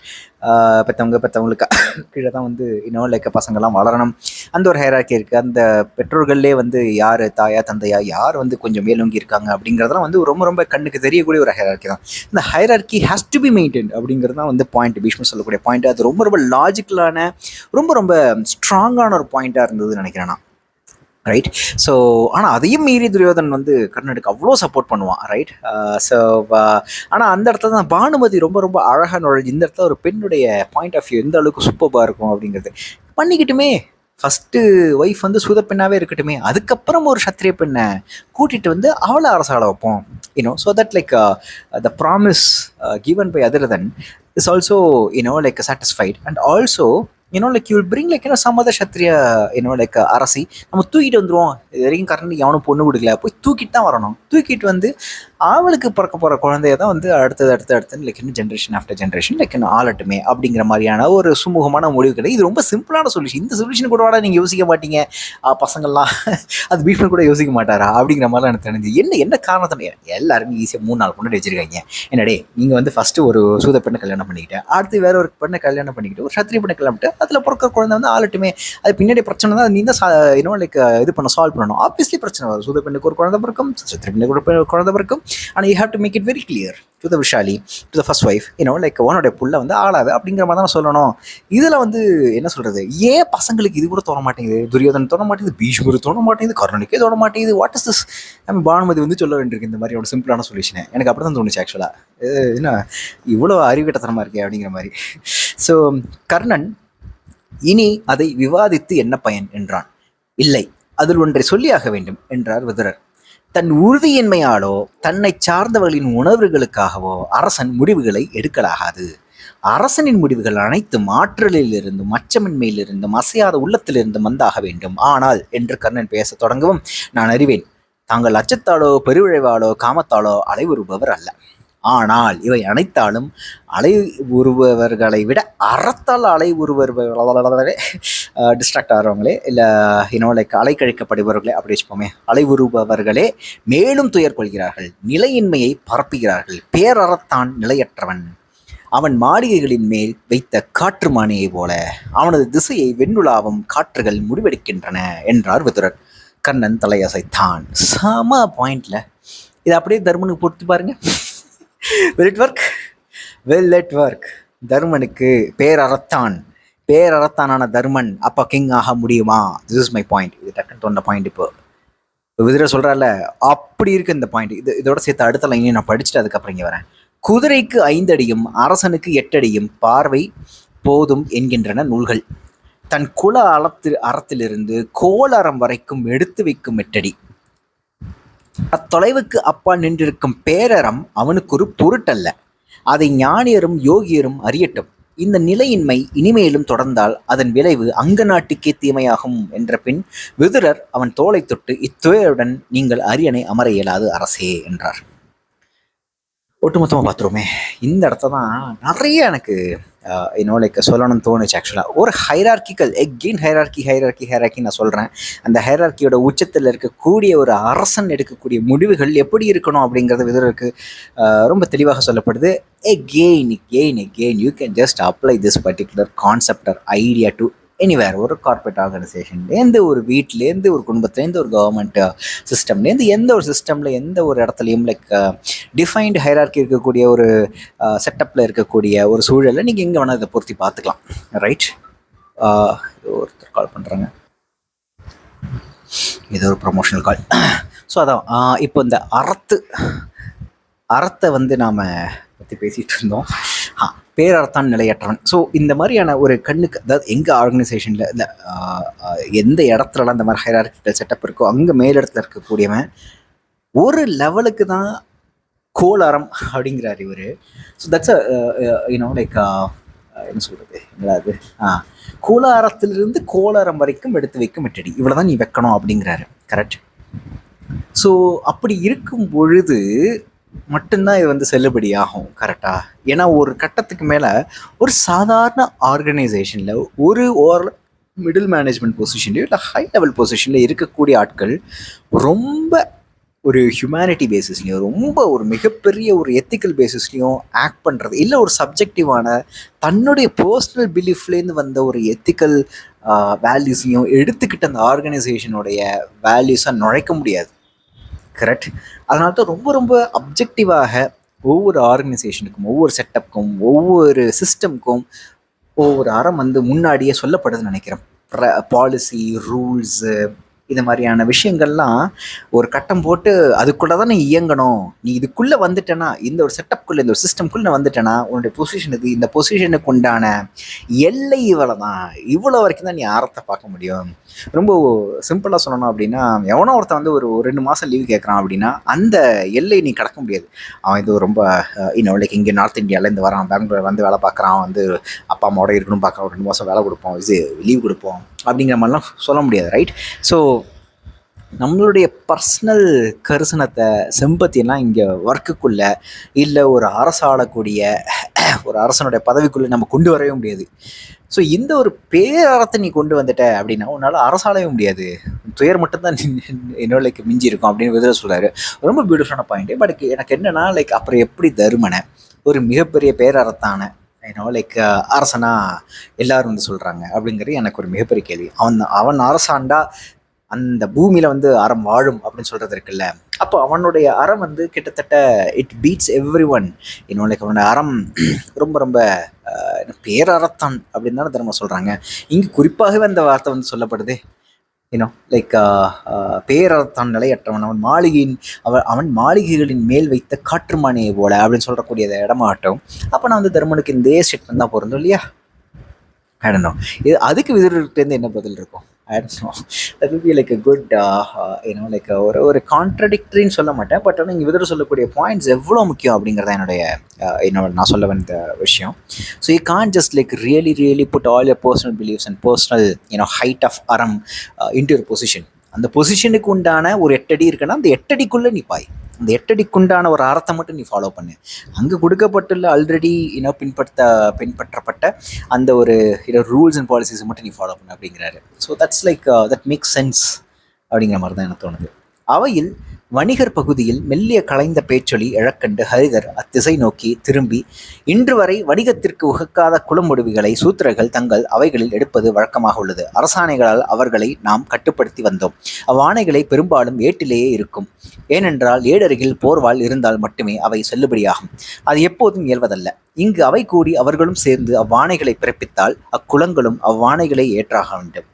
பெற்றவங்களுக்கு கீழே தான் வந்து லைக் பசங்கள்லாம் வளரணும். அந்த ஒரு ஹைரார்கி இருக்குது. அந்த பெற்றோர்கள்லேயே வந்து யார் தாயா தந்தையா யார் வந்து கொஞ்சம் மேலோங்கி இருக்காங்க அப்படிங்கிறதெல்லாம் வந்து ரொம்ப ரொம்ப கண்ணுக்கு தெரியக்கூடிய ஒரு ஹைரார்கி தான். இந்த hierarchy has to be maintain அப்படிங்கிறது தான் வந்து பாயிண்ட், பீஷ்மர் சொல்லக்கூடிய பாயிண்ட். அது ரொம்ப ரொம்ப லாஜிக்கலான, ரொம்ப ரொம்ப ஸ்ட்ராங்கான ஒரு பாயிண்ட்டாக இருந்ததுன்னு நினைக்கிறேன் நான். ரைட்? ஸோ ஆனால் அதையும் மீறி துரியோதன் வந்து கர்ணனுக்கு அவ்வளோ சப்போர்ட் பண்ணுவான். ரைட்? ஸோ ஆனால் அந்த இடத்துல தான் பானுமதி ரொம்ப ரொம்ப அழகாக நுழைஞ்சு இந்த இடத்துல ஒரு பெண்ணுடைய பாயிண்ட் ஆஃப் வியூ எந்த அளவுக்கு சூப்பராக இருக்கும் அப்படிங்கிறது பண்ணிக்கிட்டுமே. ஃபஸ்ட்டு ஒய்ஃப் வந்து சூத பெண்ணாகவே இருக்கட்டுமே, அதுக்கப்புறம் ஒரு சத்திரிய பெண்ணை கூட்டிகிட்டு வந்து அவளை அரசாள வைப்போம். So that like the promise given by Adhirathan is also like satisfied. And also like you will bring like some other சத்திரிய லைக் அரசி நம்ம தூக்கிட்டு வந்துடுவோம். இது வரைக்கும் கரண்ட் எவனும் பொண்ணு கொடுக்கல, போய் தூக்கிட்டு தான் வரணும். தூக்கிட்டு வந்து அவளுக்கு பிறக்க போகிற குழந்தைய தான் வந்து அடுத்தது லைக் இன்னும் ஜென்ரேஷன் ஆஃப்டர் ஜென்ரேஷன் லைக் இன்னும் ஆளட்டுமே அப்படிங்கிற மாதிரியான ஒரு சுமூகமான முடிவு கிடையாது. இது ரொம்ப சிம்பிளான சொல்யூஷன். இந்த சொல்யூஷன் கூட வாடா நீங்கள் யோசிக்க மாட்டீங்க பசங்கள்லாம், அது பீஷ்மர் கூட யோசிக்க மாட்டாரா அப்படிங்கிற மாதிரிலாம் எனக்கு தெரிஞ்சு. என்ன காரணத்தை எல்லாருமே ஈஸியாக 3-4 பொண்ணு வச்சிருக்காங்க. என்னடே நீங்கள் வந்து ஃபஸ்ட்டு ஒரு சூத பெண்ணை கல்யாணம் பண்ணிக்கிட்டேன், அடுத்து வேற ஒரு பெண்ணை கல்யாணம் பண்ணிக்கிட்டு ஒரு சத்திரிய பெண்ணை கல்யாணம் அதில் பிறக்க குழந்தை வந்து ஆளட்டுமே. அது பின்னாடி பிரச்சனை தான் நீ தான் லைக் இது பண்ண சால்வ் பண்ணணும். ஆப்வியஸ்லி பிரச்சனை வரும். சூத பெண்ணுக்கு ஒரு குழந்தை பிறக்கும், சத்திரிய பெண்ணுக்கு ஒரு குழந்தை பிறக்கும். ஆனால் you have to make it very clear to the Vishali, to the first wife, like உன்னோடைய புள்ள வந்து ஆளாது அப்படிங்கிற மாதிரி தான் சொல்லணும். இதில் வந்து என்ன சொல்கிறது, ஏன் பசங்களுக்கு இது கூட தோண மாட்டேங்குது? துரியோதன் தோண மாட்டேங்குது, பீஷ்மர் தோண மாட்டேங்குது, கர்ணனுக்கே தோண மாட்டேங்குது. What is this? நம்ம பானுமதி வந்து சொல்ல வேண்டியிருக்கு இந்த மாதிரி ஒரு சிம்பிளான சொல்யூஷனை. எனக்கு அப்படி தான் தோணுச்சு ஆக்சுவலாக. என்ன இவ்வளோ அறிவுகட்டத்தனமாக இருக்கே அப்படிங்கிற மாதிரி. ஸோ கர்ணன் இனி அதை விவாதித்து என்ன பயன் என்றான். இல்லை, அதில் ஒன்றை சொல்லியாக வேண்டும் என்றார் விதுரர். தன் உறுதியின்மையாலோ தன்னை சார்ந்தவர்களின் உணர்வுகளுக்காகவோ அரசன் முடிவுகளை எடுக்கலாகாது. அரசனின் முடிவுகள் அனைத்தும் ஆற்றலிலிருந்தும் அச்சமின்மையிலிருந்தும் அசையாத உள்ளத்திலிருந்தும் வந்தாக வேண்டும். ஆனால் என்று கர்ணன் பேச தொடங்கவும், நான் அறிவேன், தாங்கள் அச்சத்தாலோ பெருவிழைவாலோ காமத்தாலோ அலைவுறுபவர் அல்ல. ஆனால் இவை அனைத்தாலும் அலை உருவவர்களை விட அறத்தால் அலை உருவர்களே டிஸ்ட்ராக்ட் ஆகிறவங்களே, இல்லை லைக் அலைக்கழிக்கப்படுபவர்களே அப்படி வச்சுப்போமே, அலை உருவவர்களே மேலும் துயர் கொள்கிறார்கள், நிலையின்மையை பரப்புகிறார்கள். பேரறத்தான் நிலையற்றவன், அவன் மாளிகைகளின் மேல் வைத்த காற்று மானியை போல அவனது திசையை வெண்ணுலாவும் காற்றுகள் முடிவெடுக்கின்றன என்றார் விதுரர். கர்ணன் தலையசைத்தான். சம பாயிண்ட்ல இதை அப்படியே தர்மனுக்கு பொறுத்து பாருங்க. Will it work? Will it work? தர்மனுக்கு பேரறத்தானான Dharman அப்போ கிங் ஆக முடியுமா? This is my point. இது டக்குன்னு தோன்ற பாயிண்ட். இப்போ விதுரர் சொல்கிறால அப்படி இருக்கு இந்த பாயிண்ட். இதோட சேர்த்து அடுத்த லைனையும் நான் படிச்சுட்டு அதுக்கப்புறம் இங்கே வரேன். குதிரைக்கு 5 அடியும் அரசனுக்கு 8 அடியும் பார்வை போதும் என்கின்றன நூல்கள். தன் குல அறத்திலிருந்து கோளறம் வரைக்கும் எடுத்து வைக்கும் 8 அடி. அத்தொலைவுக்கு அப்பால் நின்றிருக்கும் பேரறம் அவனுக்கு ஒரு பொருட்டல்ல. அதை ஞானியரும் யோகியரும் அறியட்டும். இந்த நிலையின்மை இனிமேலும் தொடர்ந்தால் அதன் விளைவு அங்க நாட்டுக்கே தீமையாகும் என்ற பின் விதுரர் அவன் தோளை தொட்டு, இத்துயருடன் நீங்கள் அரியணை அமர இயலாது அரசே என்றார். ஒட்டுமொத்தமாக பார்த்துருவோமே, இந்த இடத்த தான் நிறைய எனக்கு லைக் சொல்லணும்னு தோணுச்சு. ஆக்சுவலாக ஒரு ஹைரார்கிக்கல் எகெயின் ஹைரார்கி நான் சொல்கிறேன். அந்த ஹைரார்கியோட உச்சத்தில் இருக்கக்கூடிய ஒரு அரசன் எடுக்கக்கூடிய முடிவுகள் எப்படி இருக்கணும் அப்படிங்கிறது விதருக்கு ரொம்ப தெளிவாக சொல்லப்படுது. Again you can just apply this particular concept R idea to anywhere. ஒரு கார்பரேட் ஆர்கனைசேஷன்லேருந்து, ஒரு வீட்டிலேருந்து, ஒரு குடும்பத்துலேருந்து, ஒரு கவர்மெண்ட் சிஸ்டம்லேருந்து, எந்த ஒரு சிஸ்டமில் எந்த ஒரு இடத்துலையும் லைக் டிஃபைன்டு ஹைரார்கி இருக்கக்கூடிய ஒரு செட்டப்பில் இருக்கக்கூடிய ஒரு சூழலில் நீங்கள் எங்கே வேணால் இதை பொருத்தி பார்த்துக்கலாம். ரைட். ஒருத்தர் கால் பண்ணுறாங்க, இது ஒரு ப்ரொமோஷனல் கால். ஸோ அதான் இப்போ இந்த அறத்தை வந்து நாம் பற்றி பேசிகிட்டு இருந்தோம். பேரறத்தான் நிலையற்றவன். ஸோ இந்த மாதிரியான ஒரு கண்ணுக்கு, அதாவது எங்கள் ஆர்கனைசேஷனில் இல்லை எந்த இடத்துலலாம் இந்த மாதிரி ஹைரார்கிக்கல் செட்டப் இருக்கோ அங்கே மேலிடத்தில் இருக்கக்கூடியவன் ஒரு லெவலுக்கு தான் கோளறம் அப்படிங்கிறார் இவர். ஸோ தட்ஸ் லைக் என்ன சொல்கிறது, அது கோளாரத்திலிருந்து கோளாரம் வரைக்கும் எடுத்து வைக்கும் 8 அடி, இவ்வளோ தான் நீ வைக்கணும் அப்படிங்கிறாரு. கரெக்ட். ஸோ அப்படி இருக்கும் பொழுது மட்டும்தான் இது வந்து செல்லுபடி ஆகும். கரெக்டாக. ஏன்னா ஒரு கட்டத்துக்கு மேலே ஒரு சாதாரண ஆர்கனைசேஷனில் ஒரு மிடில் மேனேஜ்மெண்ட் பொசிஷன்லையோ இல்லை ஹை லெவல் பொசிஷனில் இருக்கக்கூடிய ஆட்கள் ரொம்ப ஒரு ஹியூமனிட்டி பேசிஸ்லையும் ரொம்ப ஒரு மிகப்பெரிய ஒரு எத்திக்கல் பேசிஸ்லையும் ஆக்ட் பண்ணுறது, இல்லை ஒரு சப்ஜெக்டிவான தன்னுடைய பர்சனல் பிலீஃப்லேருந்து வந்த ஒரு எத்திக்கல் வேல்யூஸையும் எடுத்துக்கிட்டு அந்த ஆர்கனைசேஷனுடைய வேல்யூஸை நுழைக்க முடியாது. கரெக்ட். அதனால தான் ரொம்ப ரொம்ப அப்ஜெக்டிவாக ஒவ்வொரு ஆர்கனைசேஷனுக்கும், ஒவ்வொரு செட்டப்புக்கும், ஒவ்வொரு சிஸ்டம்க்கும் ஒவ்வொரு அறம் வந்து முன்னாடியே சொல்லப்படுதுன்னு நினைக்கிறேன். பாலிசி, ரூல்ஸு, இது மாதிரியான விஷயங்கள்லாம் ஒரு கட்டம் போட்டு அதுக்குள்ளே தான் நீ இயங்கணும். நீ இதுக்குள்ளே வந்துட்டேன்னா, இந்த ஒரு செட்டப்குள்ளே, இந்த ஒரு சிஸ்டம்குள்ளே வந்துட்டேன்னா உன்னுடைய பொசிஷன் இது, இந்த பொசிஷனுக்கு உண்டான எல்லை இவ்வளோ தான், இவ்வளோ வரைக்கும் தான் நீ அறத்தை பார்க்க முடியும். ரொம்ப சிம்பிளாக சொல்லணும் அப்படின்னா, எவனோ ஒருத்தன் வந்து ஒரு 2 மாதம் லீவ் கேட்குறான் அப்படின்னா அந்த எல்லை நீ கடக்க முடியாது. அவன் இது ரொம்ப லைக் இங்கே நார்த் இந்தியாவிலேருந்து வரான், பெங்களூர் வந்து வேலை பார்க்குறான், வந்து அப்பா அம்மாவோட இருக்கணும் பார்க்குறான், 2 மாதம் வேலை கொடுப்போம், இது லீவ் கொடுப்போம் அப்படிங்கிற மாதிரிலாம் சொல்ல முடியாது. ரைட். ஸோ நம்மளுடைய பர்சனல் கரிசனத்தை, செம்பத்தியெல்லாம் இங்கே ஒர்க்குக்குள்ளே இல்லை ஒரு அரசாளக்கூடிய ஒரு அரசனுடைய பதவிக்குள்ளே நம்ம கொண்டு வரவே முடியாது. ஸோ இந்த ஒரு பேரறத்தை நீ கொண்டு வந்துட்ட அப்படின்னா உன்னால் அரசாளவே முடியாது, துயர் மட்டும்தான் லைக் மிஞ்சி இருக்கும் அப்படின்னு விதர் சொல்கிறாரு. ரொம்ப பியூட்டிஃபுல்லான பாயிண்ட்டு. பட் எனக்கு என்னென்னா லைக் அப்புறம் எப்படி தருமனை ஒரு மிகப்பெரிய பேரறத்தான லைக் அரசனா எல்லாரும் வந்து சொல்கிறாங்க அப்படிங்கிறது எனக்கு ஒரு மிகப்பெரிய கேள்வி. அவன் அரசாண்டா அந்த பூமியில் வந்து அறம் வாழும் அப்படின்னு சொல்கிறது இருக்குல்ல, அப்போ அவனுடைய அறம் வந்து கிட்டத்தட்ட it beads every one. Like அவனுடைய அறம் ரொம்ப ரொம்ப பேரறத்தான் அப்படின்னு தானே திரும்ப சொல்கிறாங்க. இங்கே குறிப்பாகவே அந்த வார்த்தை வந்து சொல்லப்படுது. லைக் பேரறத்தான் நிலையற்றவன், அவன் மாளிகைகளின் மேல் வைத்த காற்றுமானியை போல அப்படின்னு சொல்லக்கூடிய இடமாகட்டும். அப்போ நான் வந்து தர்மனுக்கு இந்த ஸ்டேட்மெண்ட் தான் பொருந்தும் இல்லையா? I don't know. இது அதுக்கு விதர்கிட்டேருந்து என்ன பதில் இருக்கும்? I don't know. That will be like a good like ஒரு கான்ட்ரடிக்டரின்னு சொல்ல மாட்டேன். பட் ஆனால் இங்கே விதர் சொல்லக்கூடிய பாயிண்ட்ஸ் எவ்வளோ முக்கியம் அப்படிங்கிறத என்னோட நான் சொல்ல வந்த விஷயம். So you can't just like really put all your personal believes and personal height of அறம் இன்டு யுவர் பொசிஷன். அந்த பொசிஷனுக்கு உண்டான ஒரு 8 அடி இருக்குன்னா அந்த 8 அடிக்குள்ளே நீ பாய். அந்த 8 அடிக்குண்டான ஒரு அறத்தை மட்டும் நீ ஃபாலோ பண்ணு. அங்கே கொடுக்கப்பட்டுள்ள ஆல்ரெடி பின்பற்றப்பட்ட அந்த ஒரு ரூல்ஸ் அண்ட் பாலிசிஸை மட்டும் நீ ஃபாலோ பண்ணு அப்படிங்கிறாரு. So that's like that makes sense அப்படிங்கிற மாதிரி தான் எனக்கு தோணுது. அவையில் வணிகர் பகுதியில் மெல்லிய கலைந்த பேச்சொலி எழக்கண்டு ஹரிதர் அத்திசை நோக்கி திரும்பி, இன்று வரை வணிகத்திற்கு உகக்காத குளமுடுவிகளை சூத்திரர்கள் தங்கள் அவைகளில் எடுப்பது வழக்கமாக உள்ளது. அரசாணைகளால் அவர்களை நாம் கட்டுப்படுத்தி வந்தோம். அவ்வாணைகளை பெரும்பாலும் ஏட்டிலேயே இருக்கும். ஏனென்றால் ஏடருகில் போர்வாள் இருந்தால் மட்டுமே அவை செல்லுபடியாகும். அது எப்போதும் இயல்வதல்ல. இங்கு அவை கூடி அவர்களும் சேர்ந்து அவ்வாணைகளை பிறப்பித்தால் அக்குளங்களும் அவ்வாணைகளை ஏற்றாக வேண்டும்.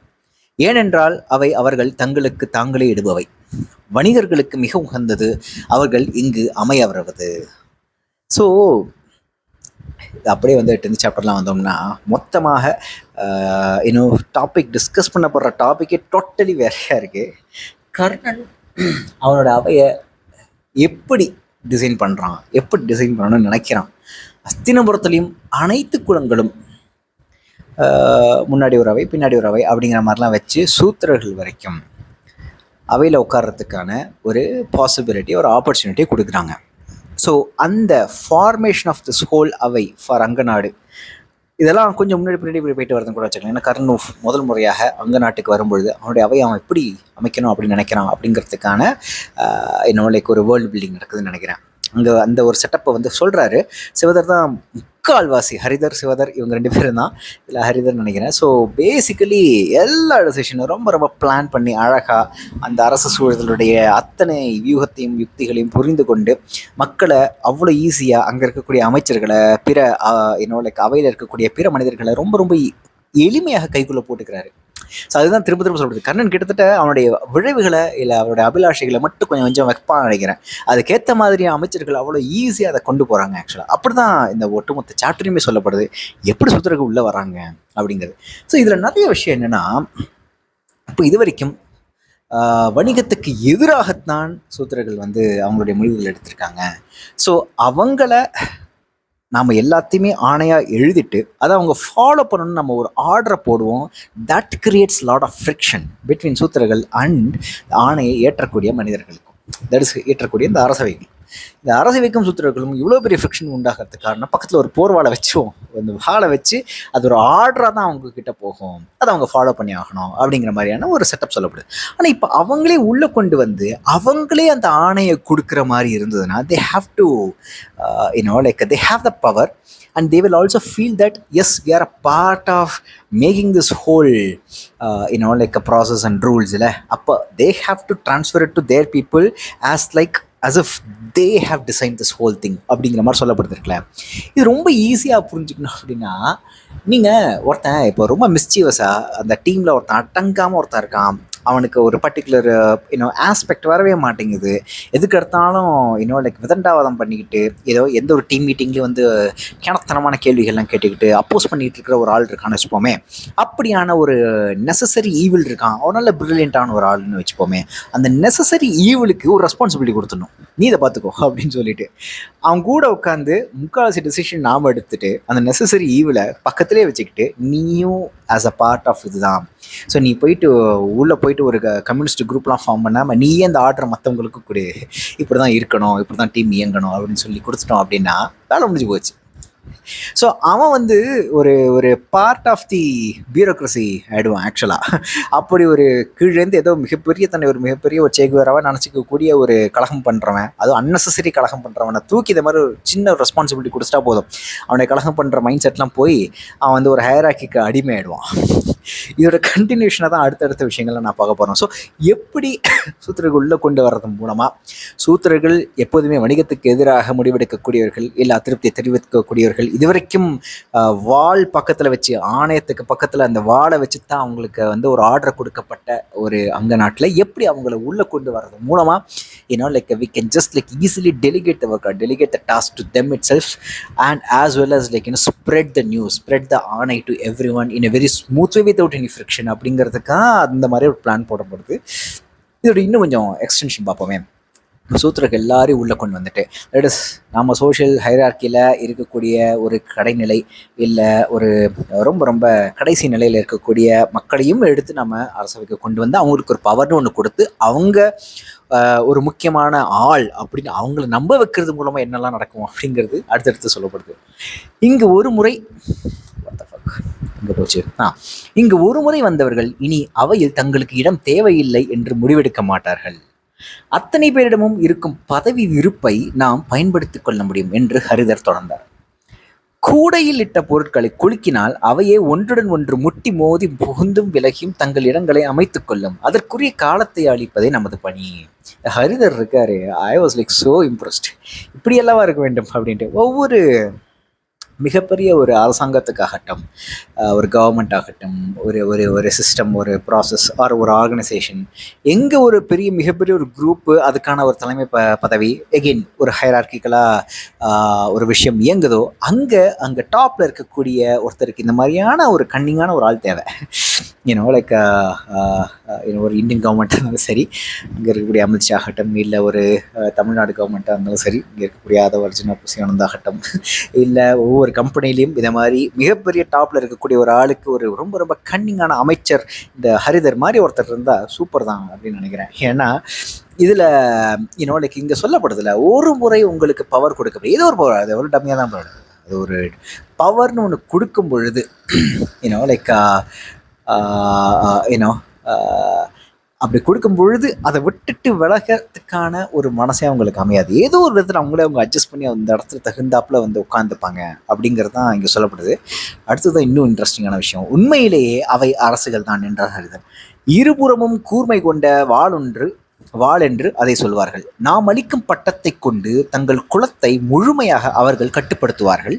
ஏனென்றால் அவை அவர்கள் தங்களுக்கு தாங்களே இடுபவை. வணிகர்களுக்கு மிக உகந்தது அவர்கள் இங்கு அமைய வருவது. ஸோ அப்படியே வந்து 10th சாப்டர்லாம் வந்தோம்னா மொத்தமாக இன்னும் டாபிக் டிஸ்கஸ் பண்ணப்படுற டாப்பிக்கே டோட்டலி வேறையாக இருக்குது. கர்ணன் அவனோட அவையை எப்படி டிசைன் பண்ணுறான், எப்படி டிசைன் பண்ணணும்னு நினைக்கிறான். அஸ்தினபுரத்துலேயும் அனைத்து குலங்களும் முன்னாடி ஒரு அவை பின்னாடி ஒரு அவை அப்படிங்கிற மாதிரிலாம் வச்சு சூத்திரர்கள் வரைக்கும் அவையில் உட்கார்றதுக்கான ஒரு பாசிபிலிட்டி, ஒரு ஆப்பர்ச்சுனிட்டி கொடுக்குறாங்க. ஸோ அந்த ஃபார்மேஷன் ஆஃப் திஸ் ஹோல் அவை ஃபார் அங்கநாடு இதெல்லாம் கொஞ்சம் முன்னாடி பின்னாடி போயிட்டு வரதுன்னு கூட வச்சுக்கலாம். ஏன்னா கர்ணன் முதல் முறையாக அங்க நாட்டுக்கு வரும்பொழுது அவனுடைய அவையை அவன் எப்படி அமைக்கணும் அப்படின்னு நினைக்கிறான் அப்படிங்கிறதுக்கான லைக் ஒரு வேர்ல்டு பில்டிங் நடக்குதுன்னு நினைக்கிறேன். அங்கே அந்த ஒரு செட்டப்பை வந்து சொல்கிறாரு. சிவதர் தான் முக்கால்வாசி, ஹரிதர் சிவதர் இவங்க 2 பேரும் தான் இதில் ஹரிதர் நினைக்கிறேன். ஸோ பேசிக்கலி எல்லா டெசிஷனும் ரொம்ப ரொம்ப பிளான் பண்ணி அழகாக அந்த அரசு சூழலுடைய அத்தனை வியூகத்தையும் யுக்திகளையும் புரிந்து கொண்டு மக்களை அவ்வளோ ஈஸியாக அங்கே இருக்கக்கூடிய அமைச்சர்களை பிற லைக் அவையில் இருக்கக்கூடிய பிற மனிதர்களை ரொம்ப ரொம்ப எளிமையாக கைக்குள்ளே போட்டுக்கிறாரு. ஸோ அதுதான் திரும்ப திரும்ப சொல்கிறது. கர்ணன் கிட்டத்தட்ட அவனுடைய விளைவுகளை இல்லை அவருடைய அபிலாஷைகளை மட்டும் கொஞ்சம் வைப்பான்னு நினைக்கிறேன். அதுக்கேற்ற மாதிரி அமைச்சர்கள் அவ்வளோ ஈஸியாக அதை கொண்டு போகிறாங்க. ஆக்சுவலாக அப்படி தான் இந்த ஒட்டுமொத்த சாப்டரையுமே சொல்லப்படுது, எப்படி சூத்திரர்கள் உள்ளே வராங்க அப்படிங்கிறது. ஸோ இதில் நிறைய விஷயம் என்னென்னா, இப்போ இது வரைக்கும் வணிகத்துக்கு எதிராகத்தான் சூத்திரர்கள் வந்து அவங்களுடைய முடிவுகள் எடுத்திருக்காங்க. ஸோ அவங்கள நாம் எல்லாத்தையுமே ஆணையாக எழுதிட்டு அதை அவங்க ஃபாலோ பண்ணணும்னு நம்ம ஒரு ஆர்டரை போடுவோம். That creates lot of friction between சூத்திரர்கள் அண்ட் ஆணையை ஏற்றக்கூடிய மனிதர்களுக்கும், தட் இஸ் ஏற்றக்கூடிய இந்த அரசவைகள். இந்த அரசவைக்கும் சூத்திரர்களும் இவ்வளோ பெரிய ஃப்ரிக்ஷன் உண்டாகிறதுக்கு காரணம் பக்கத்தில் ஒரு போர்வாளை வச்சுவோம், அந்த வாழை வச்சு அது ஒரு ஆர்டராக தான் அவங்க கிட்ட போகும், அதை அவங்க ஃபாலோ பண்ணி ஆகணும் அப்படிங்கிற மாதிரியான ஒரு செட்டப் சொல்லப்படுது. ஆனால் இப்போ அவங்களே உள்ளே கொண்டு வந்து அவங்களே அந்த ஆணையை கொடுக்குற மாதிரி இருந்ததுன்னா they have to like they have the power and they will also feel that yes, we are a part of making this whole like a process and rules இல்லை. அப்போ they have to transfer it to their people as if they have designed this whole thing அப்படிங்கிற மாதிரி சொல்லப்படுதுருக்குல்ல. இது ரொம்ப ஈஸியாக புரிஞ்சுக்கணும். அப்படின்னா நீங்கள் ஒருத்தன் இப்போ ரொம்ப மிஸ்சீவஸாக அந்த டீமில் ஒருத்தன் அடங்காமல் ஒருத்தன் இருக்கான், அவனுக்கு ஒரு பர்டிகுலர் ஆஸ்பெக்ட் வரவே மாட்டேங்குது, எதுக்கு எடுத்தாலும் லைக் விதண்டாவாதம் பண்ணிக்கிட்டு ஏதோ எந்த ஒரு டீம் மீட்டிங்லேயும் வந்து கிணத்தனமான கேள்விகள்லாம் கேட்டுக்கிட்டு அப்போஸ் பண்ணிகிட்டு இருக்கிற ஒரு ஆள் இருக்கான்னு வச்சுப்போமே. அப்படியான ஒரு நெசசரி ஈவில் இருக்கான், அவன் நல்ல பிரில்லியண்ட்டான ஒரு ஆள்னு வச்சுப்போமே. அந்த நெசசரி ஈவிலுக்கு ஒரு ரெஸ்பான்சிபிலிட்டி கொடுத்துடணும், நீ இதை பார்த்துக்கோ அப்படின்னு சொல்லிட்டு அவன் கூட உட்காந்து முக்கால்வாசி டெசிஷன் நாம் எடுத்துட்டு அந்த நெசசரி ஈவில் பக்கத்துலேயே வச்சுக்கிட்டு நீயும் ஆஸ் அ பார்ட் ஆஃப் இதுதான். ஸோ நீ போயிட்டு உள்ளே போயிட்டு ஒரு கம்யூனிஸ்ட் குரூப்லாம் ஃபார்ம் பண்ணாமல் நீயே அந்த ஆர்டரை மற்றவங்களுக்கு கொடு, இப்படி தான் இருக்கணும், இப்படி தான் டீம் இயங்கணும் அப்படின்னு சொல்லி கொடுத்துட்டோம் அப்படின்னா வேலை முடிஞ்சு போச்சு. ஸோ அவன் வந்து ஒரு பார்ட் ஆஃப் தி பியூரோக்ரஸி ஆகிடுவான் ஆக்சுவலாக. அப்படி ஒரு கீழேருந்து ஏதோ தன்னை ஒரு மிகப்பெரிய ஒரு சேகுவராக நினச்சிக்கக்கூடிய ஒரு கலகம் பண்ணுறவன், அதுவும் அன்னெசரி கலகம் பண்ணுறவனை தூக்கி இந்த மாதிரி ஒரு சின்ன ரெஸ்பான்சிபிலிட்டி கொடுத்துட்டா போதும், அவனை கலகம் பண்ணுற மைண்ட் செட்லாம் போய் அவன் வந்து ஒரு ஹையரார்க்கிக்கு அடிமை ஆகிடுவான். இதோட கண்டினியூஷனாக தான் அடுத்தடுத்த விஷயங்களை நான் பார்க்க போகிறோம். ஸோ எப்படி சூத்திரர்கள் உள்ளே கொண்டு வர்றது மூலமாக சூத்திரர்கள் எப்போதுமே வணிகத்துக்கு எதிராக முடிவெடுக்கக்கூடியவர்கள், இல்லை அதிருப்தியை தெரிவிக்கக்கூடியவர்கள், இதுவரைக்கும் வால் பக்கத்தில் வச்சு ஆணையத்துக்கு பக்கத்தில் அந்த வாளை வச்சு தான் அவங்களுக்கு வந்து ஒரு ஆர்டர் கொடுக்கப்பட்ட ஒரு அங்க நாட்டில் எப்படி அவங்கள உள்ளே கொண்டு வர்றது மூலமாக like we can just like easily delegate the work or delegate the task to them itself and as well as like spread the news, spread the ஆணை to everyone in a very smooth way without any friction அப்படிங்கிறதுக்காக அந்த மாதிரி ஒரு plan போடப்படுது. இதோட இன்னும் கொஞ்சம் extension பார்ப்போமே. சூத்திரர்கள் எல்லாரையும் உள்ளே கொண்டு வந்துட்டு தட் இஸ் நம்ம சோஷியல் ஹைரார்க்கியில் இருக்கக்கூடிய ஒரு கடைநிலை இல்லை ஒரு ரொம்ப ரொம்ப கடைசி நிலையில் இருக்கக்கூடிய மக்களையும் எடுத்து நம்ம அரசவைக்கு கொண்டு வந்து அவங்களுக்கு ஒரு பவர்னு ஒன்று கொடுத்து அவங்க ஒரு முக்கியமான ஆள் அப்படின்னு அவங்கள நம்ப வைக்கிறது மூலமாக என்னெல்லாம் நடக்கும் அப்படிங்கிறது அடுத்தடுத்து சொல்லப்படுது. இங்கே ஒரு முறை இங்கு ஒரு முறை வந்தவர்கள் இனி அவையில் தங்களுக்கு இடம் தேவையில்லை என்று முடிவெடுக்க மாட்டார்கள். அத்தனை பேரிடமும் இருக்கும் பதவி விருப்பை நாம் பயன்படுத்திக் கொள்ள முடியும் என்று ஹரிதர் தொடர்ந்தார். கூடையில் இட்ட பொருட்களை குலுக்கினால் அவையே ஒன்றுடன் ஒன்று முட்டி மோதி புகுந்தும் விலகியும் தங்கள் இடங்களை அமைத்துக் கொள்ளும். அதற்குரிய காலத்தை அளிப்பதே நமது பணி. ஹரிதர் இருக்காரு, I was like so impressed. இப்படி எல்லாவா இருக்க வேண்டும் அப்படின்ட்டு ஒவ்வொரு மிகப்பெரிய ஒரு அரசாங்கத்துக்காகட்டும், ஒரு கவர்மெண்ட் ஆகட்டும், ஒரு ஒரு ஒரு சிஸ்டம், ஒரு ப்ராசஸ் ஆர் ஒரு ஆர்கனைசேஷன், எங்கே ஒரு மிகப்பெரிய ஒரு குரூப்பு அதுக்கான ஒரு தலைமை பதவி எகெயின் ஒரு ஹைரார்கிக்கலாக ஒரு விஷயம் இயங்குதோ, அங்கே டாப்பில் இருக்கக்கூடிய ஒருத்தருக்கு இந்த மாதிரியான ஒரு கன்னிங்கான ஒரு ஆள் தேவை. லைக் ஒரு இந்தியன் கவர்மெண்ட்டாக இருந்தாலும் சரி, இங்கே இருக்கக்கூடிய அமித்ஷா ஆகட்டும், இல்லை ஒரு தமிழ்நாடு கவர்மெண்ட்டாக இருந்தாலும் சரி, இங்கே இருக்கக்கூடிய ஆதவ அர்ஜுனா புசியானந்தாகட்டும், இல்லை ஒவ்வொரு கம்பெனிலையும் இதை மாதிரி மிகப்பெரிய டாப்பில் இருக்கக்கூடிய ஒரு ஆளுக்கு ஒரு ரொம்ப ரொம்ப கன்னிங்கான அமைச்சர், இந்த ஹரிதர் மாதிரி ஒருத்தர் இருந்தால் சூப்பர் தான் அப்படின்னு நினைக்கிறேன். ஏன்னா இதில் லைக் இங்கே சொல்லப்படுதில்ல, ஒரு முறை உங்களுக்கு பவர் கொடுக்க ஏதோ ஒரு பவர், அது எவ்வளோ டம்மியாக தான் பவர், அது ஒரு பவர்னு ஒன்று கொடுக்கும் பொழுது லைக் அப்படி கொடுக்கும் பொழுது அதை விட்டுட்டு விலகிறதுக்கான ஒரு மனசே அவங்களுக்கு அமையாது. ஏதோ ஒரு விதத்தில் அவங்க அட்ஜஸ்ட் பண்ணி அந்த இடத்துல தகுந்தாப்புல உட்காந்துப்பாங்க அப்படிங்கிறது தான் இங்கே சொல்லப்படுது. அடுத்ததான் இன்னும் இன்ட்ரெஸ்டிங்கான விஷயம், உண்மையிலேயே அவை அரசுகள் தான் என்றார் ஹரிதர். இருபுறமும் கூர்மை கொண்ட வாள் என்று அதை சொல்வார்கள். நாம் அளிக்கும் பட்டத்தை கொண்டு தங்கள் குலத்தை முழுமையாக அவர்கள் கட்டுப்படுத்துவார்கள்.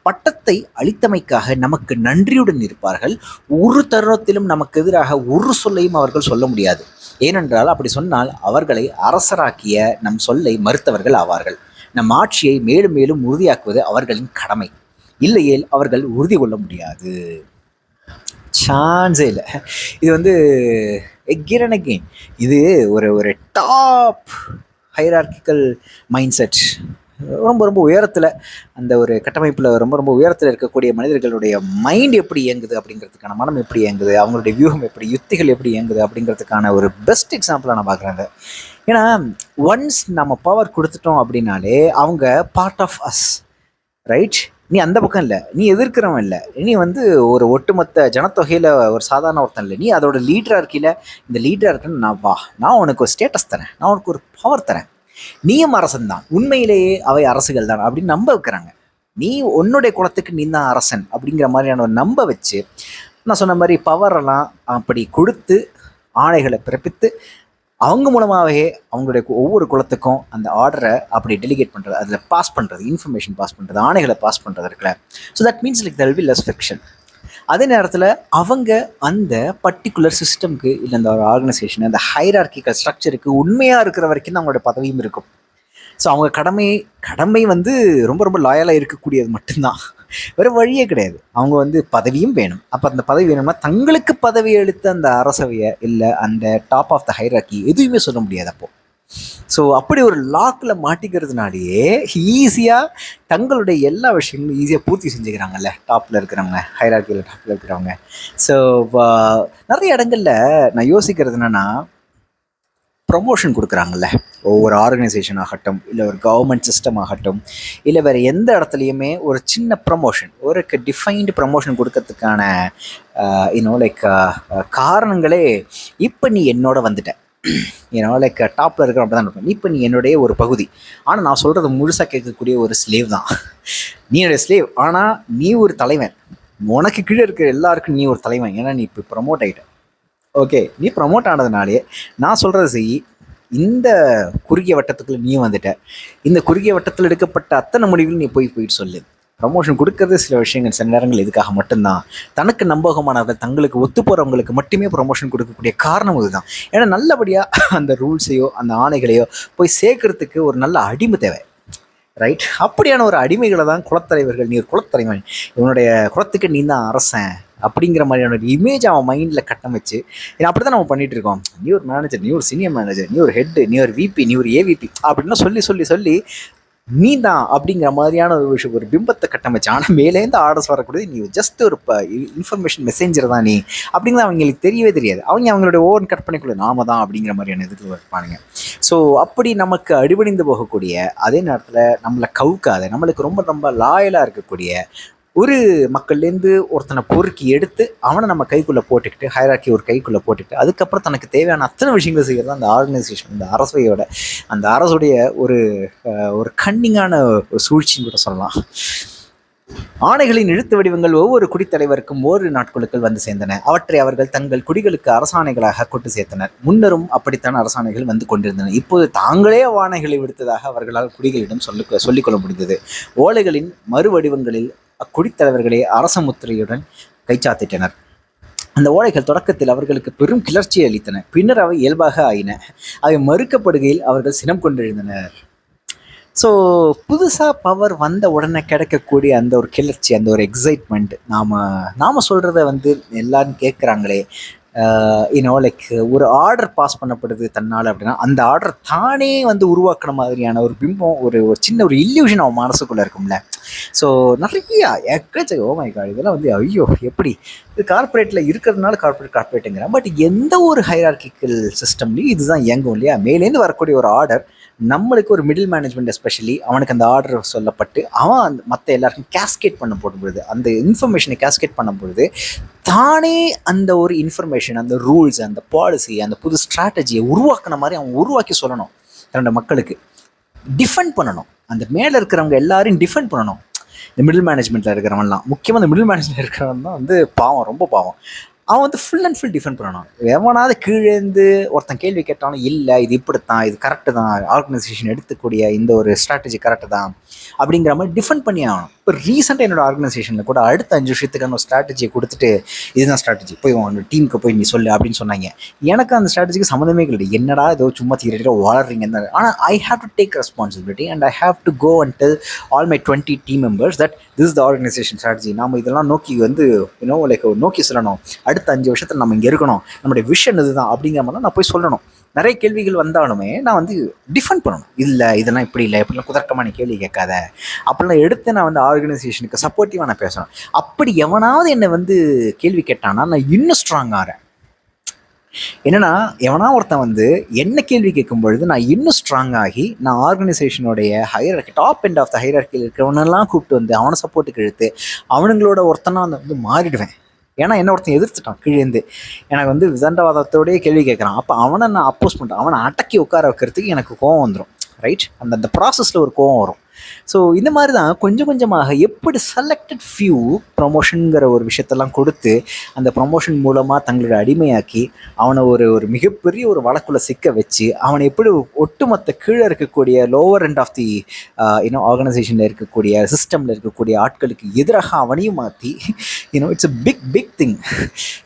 பட்டத்தை அளித்தமைக்காக நமக்கு நன்றியுடன் இருப்பார்கள். ஒரு தருணத்திலும் நமக்கு எதிராக ஒரு சொல்லையும் அவர்கள் சொல்ல முடியாது. ஏனென்றால் அப்படி சொன்னால் அவர்களை அரசராக்கிய நம் சொல்லை மறுத்தவர்கள் ஆவார்கள். நம் ஆட்சியை மேலும் மேலும் உறுதியாக்குவது அவர்களின் கடமை. இல்லையேல் அவர்கள் உறுதி கொள்ள முடியாது. சான்ஸே இல்லை. இது எகெயின் அண்ட் அகெயின் இது ஒரு டாப் ஹைரார்கிக்கல் மைண்ட் செட். ரொம்ப ரொம்ப உயரத்தில், அந்த ஒரு கட்டமைப்பில் ரொம்ப ரொம்ப உயரத்தில் இருக்கக்கூடிய மனிதர்களுடைய மைண்ட் எப்படி இயங்குது அப்படிங்கிறதுக்கான, மனம் எப்படி இயங்குது, அவங்களுடைய வியூகம் எப்படி, யுத்திகள் எப்படி இயங்குது அப்படிங்கிறதுக்கான ஒரு பெஸ்ட் எக்ஸாம்பிளாக நான் பார்க்குறாங்க. ஏன்னா ஒன்ஸ் நம்ம பவர் கொடுத்துட்டோம் அப்படின்னாலே அவங்க பார்ட் ஆஃப் அஸ், ரைட்? நீ அந்த பக்கம் இல்லை, நீ எதிர்க்கிறவன் இல்லை, நீ ஒரு ஒட்டுமொத்த ஜனத்தொகையில் ஒரு சாதாரண ஒருத்தன் இல்லை, நீ அதோட லீடராக இருக்கையில், இந்த லீடராக இருக்குன்னு நான் உனக்கு ஒரு ஸ்டேட்டஸ் தரேன், நான் உனக்கு ஒரு பவர் தரேன், நீயும் அரசன் தான், உண்மையிலேயே அவை அரசுகள் தான் அப்படின்னு நம்ப வைக்கிறாங்க. நீ உன்னுடைய குலத்துக்கு நீ தான் அரசன் அப்படிங்கிற மாதிரியான ஒரு நம்ப வச்சு, நான் சொன்ன மாதிரி பவரெல்லாம் அப்படி கொடுத்து ஆணைகளை பிறப்பித்து அவங்க மூலமாகவே அவங்களுடைய ஒவ்வொரு குலத்துக்கும் அந்த ஆர்டரை அப்படி டெலிகேட் பண்ணுறது, அதில் பாஸ் பண்ணுறது, இன்ஃபர்மேஷன் பாஸ் பண்ணுறது, ஆணைகளை பாஸ் பண்ணுறது இருக்குல்ல. So that means like there will be less fiction. அதே நேரத்தில் அவங்க அந்த பர்டிகுலர் சிஸ்டம்க்கு, இல்லை அந்த ஒரு ஆர்கனைசேஷன், அந்த ஹைரார்கிக்கல் ஸ்ட்ரக்சருக்கு உண்மையாக இருக்கிற வரைக்கும் தான் அவங்களோட பதவியும் இருக்கும். ஸோ அவங்க கடமை ரொம்ப ரொம்ப லாயலாக இருக்கக்கூடியது மட்டும்தான், வேறு வழியே கிடையாது. அவங்க பதவியும் வேணும். அப்போ அந்த பதவி வேணும்னா தங்களுக்கு பதவி அளித்த அந்த அரசவையை, இல்லை அந்த டாப் ஆஃப் த ஹைரார்கி எதுவுமே சொல்ல முடியாது அப்போது. ஸோ அப்படி ஒரு லாக்கில் மாட்டிக்கிறதுனாலேயே ஈஸியாக தங்களுடைய எல்லா விஷயங்களும் ஈஸியாக பூர்த்தி செஞ்சுக்கிறாங்கல்ல டாப்பில் இருக்கிறவங்க, ஹைரார்கியில் டாப்பில் இருக்கிறவங்க. ஸோ நிறைய இடங்களில் நான் யோசிக்கிறது என்னென்னா, ப்ரமோஷன் கொடுக்குறாங்கல்ல, ஒவ்வொரு ஆர்கனைசேஷன் ஆகட்டும், இல்லை ஒரு கவர்மெண்ட் சிஸ்டம் ஆகட்டும், இல்லை வேறு எந்த இடத்துலையுமே ஒரு சின்ன ப்ரமோஷன், ஒரு டிஃபைன்டு ப்ரமோஷன் கொடுக்கறதுக்கான லைக் காரணங்களே, இப்போ நீ என்னோட வந்துட்ட, லைக் டாப்பில் இருக்கிற அப்படி தான் இருக்கும், இப்போ நீ என்னுடைய ஒரு பகுதி, ஆனால் நான் சொல்கிறது முழுசாக கேட்கக்கூடிய ஒரு ஸ்லேவ் தான், நீ என்னுடைய ஸ்லேவ், ஆனால் நீ ஒரு தலைவன், உனக்கு கீழே இருக்கிற எல்லாருக்கும் நீ ஒரு தலைவன், ஏன்னா நீ இப்போ ப்ரமோட் ஆகிட்ட. ஓகே, நீ ப்ரமோட் ஆனதுனாலே நான் சொல்கிறது செய், இந்த குறுகிய வட்டத்துக்குள்ளே நீ வந்துட்ட, இந்த குறுகிய வட்டத்தில் எடுக்கப்பட்ட அத்தனை முடிவுகள் நீ போயிட்டு சொல்லு. ப்ரமோஷன் கொடுக்கறது சில விஷயங்கள், சில நேரங்கள் இதுக்காக மட்டும்தான். தனக்கு நம்பகமானவர்கள், தங்களுக்கு ஒத்து போகிறவங்களுக்கு மட்டுமே ப்ரமோஷன் கொடுக்கக்கூடிய காரணம் இதுதான். ஏன்னா நல்லபடியாக அந்த ரூல்ஸையோ அந்த ஆணைகளையோ போய் சேர்க்கறதுக்கு ஒரு நல்ல அடிமை தேவை, ரைட்? அப்படியான ஒரு அடிமைகளை தான் குலத்தலைவர்கள், நீ ஒரு குலத்தலைவன், இவனுடைய குலத்துக்கு நீ தான் அரசன் அப்படிங்கிற மாதிரியான ஒரு இமேஜ் அவன் மைண்டில் கட்டமைச்சு, ஏன்னா அப்படி தான் நம்ம பண்ணிகிட்டு இருக்கோம். நீ ஒரு மேனேஜர், நீ ஒரு சீனியர் மேனேஜர், நீ ஒரு ஹெட்டு, நீ ஒரு விபி, நீ ஒரு ஏவிபி அப்படின்னா சொல்லி நீ தான் அப்படிங்கிற மாதிரியான ஒரு விஷயம், ஒரு பிம்பத்தை கட்டமைச்சு. ஆனால் மேலேருந்து ஆர்டர்ஸ் வரக்கூடியது நீ ஜஸ்ட் ஒரு இன்ஃபர்மேஷன் மெசேஞ்சர் தான் நீ அப்படிங்கிறது அவங்களுக்கு தெரியவே தெரியாது. அவங்களுடைய ஓன் கட் பண்ணிக்குள்ள நாம தான் அப்படிங்கிற மாதிரியான இதுக்கு இருப்பானுங்க. ஸோ அப்படி நமக்கு அடிபணிந்து போகக்கூடிய, அதே நேரத்தில் நம்மளை கவுக்காத, நம்மளுக்கு ரொம்ப ரொம்ப லாயலாக இருக்கக்கூடிய ஒரு மக்கள்லேருந்து ஒருத்தனை பொறுக்கி எடுத்து அவனை நம்ம கைக்குள்ளே போட்டுக்கிட்டு, ஹைரார்கி ஒரு கைக்குள்ளே போட்டுக்கிட்டு, அதுக்கப்புறம் தனக்கு தேவையான அத்தனை விஷயங்கள் செய்கிறது அந்த ஆர்கனைசேஷன், இந்த அரசவையோட, அந்த அரசுடைய ஒரு கன்னிங்கான சூழ்ச்சின்னு கூட சொல்லலாம். ஆணைகளின் எழுத்து வடிவங்கள் ஒவ்வொரு குடித்தலைவருக்கும் ஓரிரு நாட்களுக்குள் வந்து சேர்ந்தன. அவற்றை அவர்கள் தங்கள் குடிகளுக்கு அரசாணைகளாக கொண்டு சேர்த்தனர். முன்னரும் அப்படித்தான் அரசாணைகள் வந்து கொண்டிருந்தன. இப்போது தாங்களே ஆணைகளை விடுத்ததாக அவர்களால் குடிகளிடம் சொல்லிக்கொள்ள முடிந்தது. ஓலைகளின் மறு வடிவங்களில் அக்குடித்தலைவர்களே அரச முத்திரையுடன் கைச்சாத்திட்டனர். அந்த ஓலைகள் தொடக்கத்தில் அவர்களுக்கு பெரும் கிளர்ச்சியை அளித்தன. பின்னர் அவை இயல்பாக ஆயின. அவை மறுக்கப்படுகையில் அவர்கள் சினம் கொண்டிருந்தனர். ஸோ புதுசாக பவர் வந்த உடனே கிடைக்கக்கூடிய அந்த ஒரு கிளர்ச்சி, அந்த ஒரு எக்ஸைட்மெண்ட், நாம் சொல்கிறத வந்து எல்லாரும் கேட்குறாங்களே, லைக் ஒரு ஆர்டர் பாஸ் பண்ணப்படுது தன்னால் அப்படின்னா அந்த ஆர்டர் தானே வந்து உருவாக்குன மாதிரியான ஒரு பிம்பம், ஒரு ஒரு சின்ன ஒரு இல்யூஷன் அவன் மனசுக்குள்ளே இருக்கும்ல. ஸோ நிறையா எக்கச்சக்க மை காட் இதெல்லாம் வந்து ஐயோ எப்படி இது கார்பரேட்டில் இருக்கிறதுனால கார்பரேட்டுங்கிறேன். பட் எந்த ஒரு ஹைரார்கிக்கல் சிஸ்டம்லையும் இதுதான் இயங்கும் இல்லையா. மேலேருந்து வரக்கூடிய ஒரு ஆர்டர் நம்மளுக்கு ஒரு மிடில் மேனேஜ்மெண்ட் எஸ்பெஷலி அவனுக்கு அந்த ஆர்டர் சொல்லப்பட்டு அவன் அந்த மற்ற எல்லாருக்கும் கேஸ்கேட் பண்ண போடும்பொழுது, அந்த இன்ஃபர்மேஷனை கேஸ்கேட் பண்ண பொழுது தானே அந்த ஒரு இன்ஃபர்மேஷன், அந்த ரூல்ஸ், அந்த பாலிசி, அந்த புது ஸ்ட்ராட்டஜியை உருவாக்குன மாதிரி அவன் உருவாக்கி சொல்லணும். தன்னோட மக்களுக்கு டிஃபெண்ட் பண்ணணும். அந்த மேலே இருக்கிறவங்க எல்லாரையும் டிஃபெண்ட் பண்ணணும். இந்த மிடில் மேனேஜ்மெண்ட்டில் இருக்கிறவன்லாம், முக்கியமாக இந்த மிடில் மேனேஜ்மெண்ட் இருக்கிறவன் தான் வந்து பாவம், ரொம்ப பாவம். அவன் வந்து ஃபுல் அண்ட் ஃபுல் டிஃபெண்ட் பண்ணணும். எவனாவது கீழேருந்து ஒருத்தன் கேள்வி கேட்டாலும் இல்லை இது இப்படித்தான், இது கரெக்டு தான், ஆர்கனைசேஷன் எடுத்துக்கூடிய இந்த ஒரு ஸ்ட்ராட்டஜி கரெக்டு தான் அப்படிங்கிற மாதிரி டிஃபெண்ட் பண்ணி ஆகணும். இப்போ ரீசெண்டாக என்னோட ஆர்கனைசேஷனில் கூட அடுத்த 5 வருஷத்துக்கான ஒரு ஸ்ட்ராட்டஜியை கொடுத்துட்டு இதுதான் ஸ்ட்ராட்டஜி, போய் உன்னோட டீமுக்கு போய் நீ சொல்லு அப்படின்னு சொன்னாங்க. எனக்கு அந்த ஸ்ட்ராட்டஜிக்கு சம்மந்தமே கிடையாது. என்னடா ஏதோ சும்மா தீரடியாக வளர்றீங்க. ஆனால் I have to take responsibility and I have to go and tell all my 20 team members that this is the organisation strategy. நம்ம இதெல்லாம் நோக்கி வந்து லைக் நோக்கி சொல்லணும். அடுத்த 5 வருஷத்தில் நம்ம இங்கே இருக்கணும், நம்மளுடைய விஷன் இதுதான் அப்படிங்கிற மாதிரிலாம் நான் போய் சொல்லணும். நிறைய கேள்விகள் வந்தாலுமே நான் வந்து டிஃபெண்ட் பண்ணணும். இல்லை இதெல்லாம் இப்படி இல்லை, இப்படிலாம் குதர்க்கமான கேள்வி கேட்காத அப்படிலாம் எடுத்து நான் வந்து ஆர்கனைசேஷனுக்கு சப்போர்ட்டிவாக நான் பேசணும். அப்படி எவனாவது என்னை வந்து கேள்வி கேட்டானா நான் இன்னும் ஸ்ட்ராங் ஆகிறேன். என்னன்னா எவனா ஒருத்தன் வந்து என்ன கேள்வி கேட்கும் பொழுது நான் இன்னும் ஸ்ட்ராங் ஆகி நான் ஆர்கனைசேஷனுடைய hierarchy, top end of the ஹையரார்கியில் இருக்கிறவனெல்லாம் கூப்பிட்டு வந்து அவனை சப்போர்ட்டுக்கு இழுத்து அவனுங்களோட ஒருத்தனா வந்து மாறிடுவேன். ஏன்னா என்ன ஒருத்தன் எதிர்த்துட்டான் கீழேருந்து, எனக்கு வந்து விதண்டவாதத்தோடய கேள்வி கேட்குறான். அப்போ அவனை நான் அப்போஸ் பண்ணுறேன். அவனை அடக்கி உட்கார வைக்கிறதுக்கு எனக்கு கோவம் வந்துடும். ரைட், அந்த ப்ராசஸில் ஒரு கோவம் வரும். ஸோ இந்த மாதிரி தான் கொஞ்சம் கொஞ்சமாக எப்படி செலக்டட் ஃபியூ ப்ரொமோஷனுங்கிற ஒரு விஷயத்தெல்லாம் கொடுத்து அந்த ப்ரொமோஷன் மூலமாக தங்களோட அடிமையாக்கி அவனை ஒரு மிகப்பெரிய ஒரு வழக்குள்ளே சிக்க வச்சு அவனை எப்படி ஒட்டுமொத்த கீழே இருக்கக்கூடிய லோவர் எண்ட் ஆஃப் தி ஆர்கனைசேஷனில் இருக்கக்கூடிய சிஸ்டமில் இருக்கக்கூடிய ஆட்களுக்கு எதிராக அவனையும் மாற்றி இட்ஸ் அ பிக் திங்.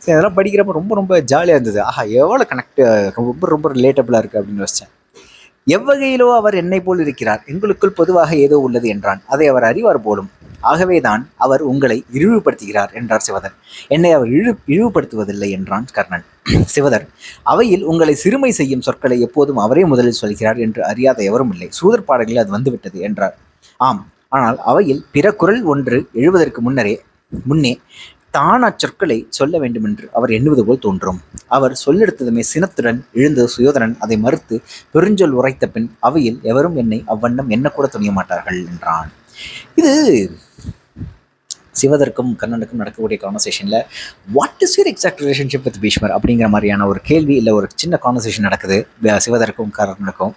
இதெல்லாம் படிக்கிறப்ப ரொம்ப ரொம்ப ஜாலியாக இருந்தது. ஆஹா எவ்வளோ கனெக்ட், ரொம்ப ரொம்ப ரிலேட்டபிளாக இருக்குது அப்படின்னு யோசித்தேன். எவ்வகையிலோ அவர் என்னை போல் இருக்கிறார், எங்களுக்குள் பொதுவாக ஏதோ உள்ளது என்றான். அதை அவர் அறிவார் போலும். ஆகவேதான் அவர் உங்களை இழிவுபடுத்துகிறார் என்றார் சிவதர். என்னை அவர் இழிவுபடுத்துவதில்லை என்றான் கர்ணன். சிவதர், அவையில் உங்களை சிறுமை செய்யும் சொற்களை எப்போதும் அவரே முதலில் சொல்கிறார் என்று அறியாத எவரும் இல்லை. சூதர் பாடலில் அது வந்துவிட்டது என்றார். ஆம், ஆனால் அவையில் பிற குரல் ஒன்று எழுவதற்கு முன்னே தான் அச்சொற்களை சொல்ல வேண்டுமென்று அவர் எண்ணுவது போல் தோன்றும். அவர் சொல்லெடுத்ததுமே சினத்துடன் எழுந்த சுயோதனன் அதை மறுத்து பெருஞ்சொல் உரைத்த பின் அவையில் எவரும் என்னை அவ்வண்ணம் எண்ணக்கூட துணிய மாட்டார்கள் என்றான். இது சிவதற்கும் கர்ணனுக்கும் நடக்கக்கூடிய கான்வர்சேஷனில் what is your exact relationship with Bhishmar அப்படிங்கிற மாதிரியான ஒரு கேள்வி இல்லை ஒரு சின்ன கான்வர்சேஷன் நடக்குது சிவதற்கும் கர்ணனுக்கும்.